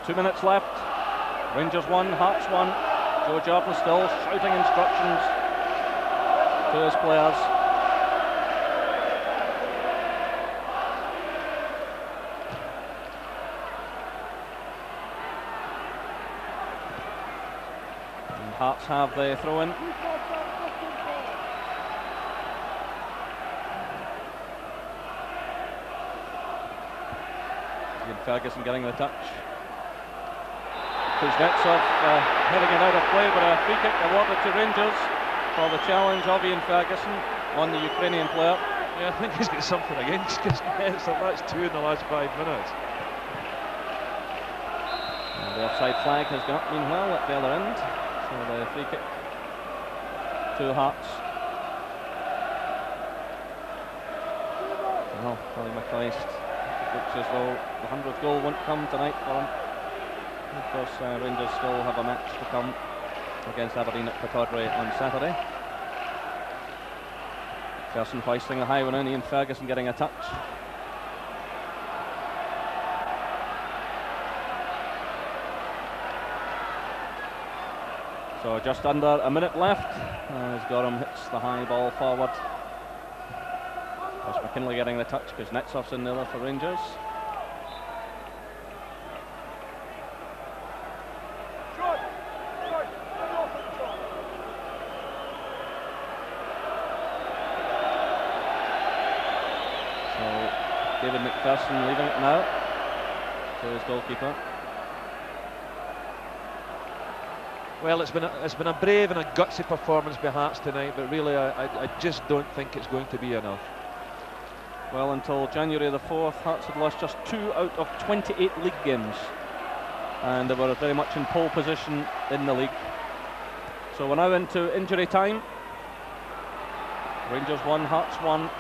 2 minutes left. Rangers 1, Hearts 1. Joe Jordan still shouting instructions to his players. And Hearts have the throw-in. Ferguson getting the touch. Kuznetsov heading it out of play, but a free kick awarded to Rangers for the challenge of Ian Ferguson on the Ukrainian player. Yeah, I think he's got something against Kuznetsov. That's 2 in the last 5 minutes. And the offside flag has gone up meanwhile at the other end. So the free kick to Hearts. Well, Colin McChrist looks as though the 100th goal won't come tonight for him. Of course, Rangers still have a match to come against Aberdeen at Pittodrie on Saturday. Gerson hoisting the high one in, Ian Ferguson getting a touch. So just under a minute left as Gorham hits the high ball forward. Josh McKinley getting the touch because Kuznetsov's in there for Rangers. So David McPherson leaving it now to his goalkeeper. Well, it's been a brave and a gutsy performance by Hearts tonight, but really I just don't think it's going to be enough. Well, until January the 4th, Hearts had lost just 2 out of 28 league games, and they were very much in pole position in the league. So we're now into injury time. Rangers 1, Hearts 1.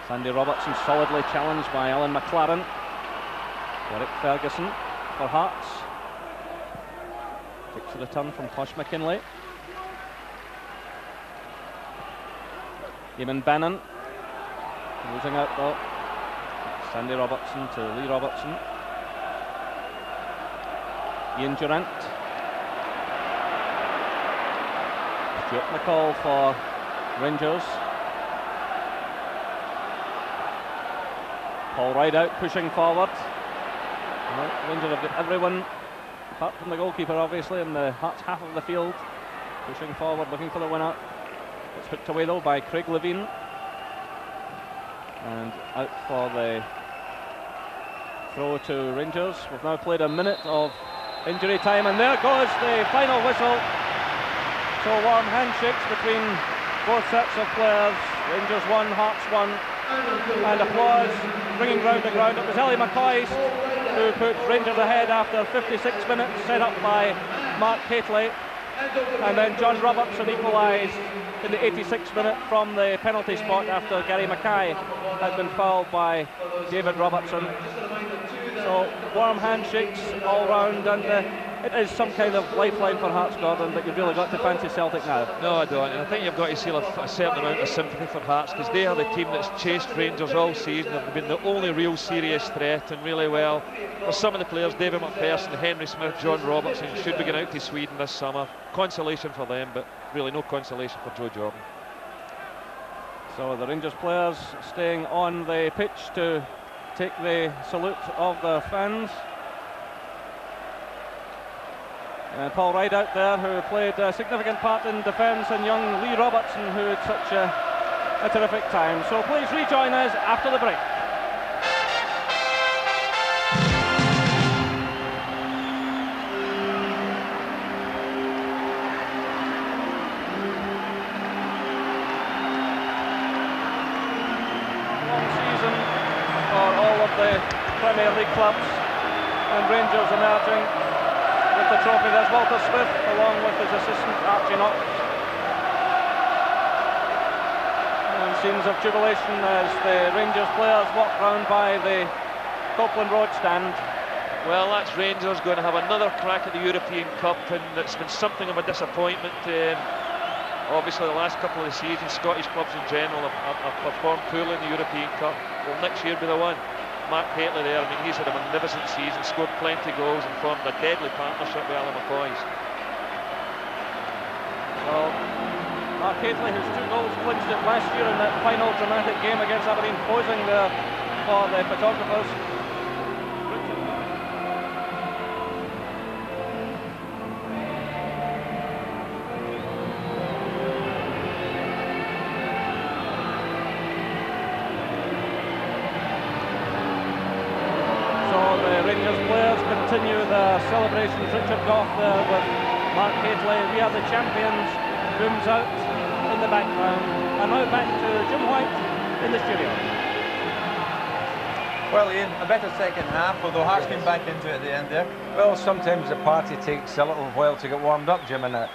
Sandy Robertson solidly challenged by Alan McLaren. Derek Ferguson for Hearts. Takes a return from Tosh McKinley. Eamon Bannon losing out though. Sandy Robertson to Lee Robertson. Ian Durant. Stuart McCall for Rangers. Paul Rideout pushing forward. Well, Rangers have got everyone, apart from the goalkeeper obviously, in the Hearts half of the field, pushing forward, looking for the winner. It's picked away though by Craig Levine. And out for the throw to Rangers. We've now played a minute of injury time, and there goes the final whistle. So warm handshakes between both sets of players. Rangers 1, Hearts 1, and applause ringing round the ground. It was Ellie McCoist who put Rangers ahead after 56 minutes, set up by Mark Hateley, and then John Robertson equalised in the 86th minute from the penalty spot after Gary Mackay had been fouled by David Robertson. So warm handshakes all round, and it is some kind of lifeline for Hearts, Gordon, but you've really got to fancy Celtic now. No, I don't, and I think you've got to see a certain amount of sympathy for Hearts, because they are the team that's chased Rangers all season. They've been the only real serious threat, and really well for some of the players, David McPherson, Henry Smith, John Robertson, should be going out to Sweden this summer. Consolation for them, but really no consolation for Joe Jordan. So the Rangers players staying on the pitch to take the salute of the fans. Paul Rideout there, who played a significant part in defence, and young Lee Robertson, who had such a terrific time. So please rejoin us after the break. Long season for all of the Premier League clubs, and Rangers emerging with the trophy. There's Walter Smith along with his assistant Archie Knox. And scenes of jubilation as the Rangers players walk round by the Copeland Road stand. Well, that's Rangers going to have another crack at the European Cup, and it's been something of a disappointment. Obviously the last couple of the seasons, Scottish clubs in general have performed poorly in the European Cup. Will next year be the one? Mark Hateley there, I mean, he's had a magnificent season, scored plenty of goals and formed a deadly partnership with Alan McCoist. Well, Mark Hateley, whose 2 goals clinched it last year in that final dramatic game against Aberdeen, posing there for the photographers. Rangers players continue their celebrations. Richard Gough there with Mark Hateley. We are the champions. Booms out in the background. And now back to Jim White in the studio. Well, Ian, a better second half, although Hearts came back into it at the end there. Well, sometimes the party takes a little while to get warmed up, Jim, and it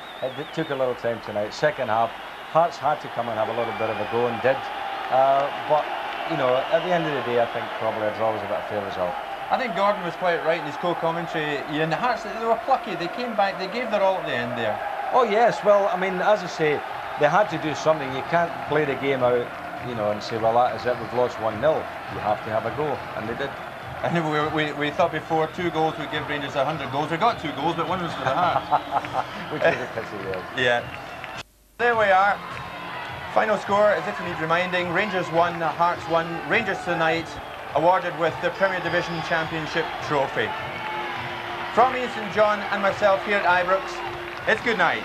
took a little time tonight. Second half, Hearts had to come and have a little bit of a go, and did. But, you know, at the end of the day, I think probably a draw was a bit of a fair result. I think Gordon was quite right in his co-commentary. Ian, the Hearts, they were plucky. They came back, they gave their all at the end there. Oh yes, well, I mean, as I say, they had to do something. You can't play the game out, you know, and say, well, that is it, we've lost 1-0. You have to have a go, and they did. And we thought before 2 goals would give Rangers 100 goals. We got 2 goals, but 1 was for the Hearts. Which is a pity, yes. Yeah. There we are. Final score, as if you need reminding, Rangers 1, Hearts 1. Rangers tonight awarded with the Premier Division Championship trophy. From Ian St John and myself here at Ibrox, it's good night.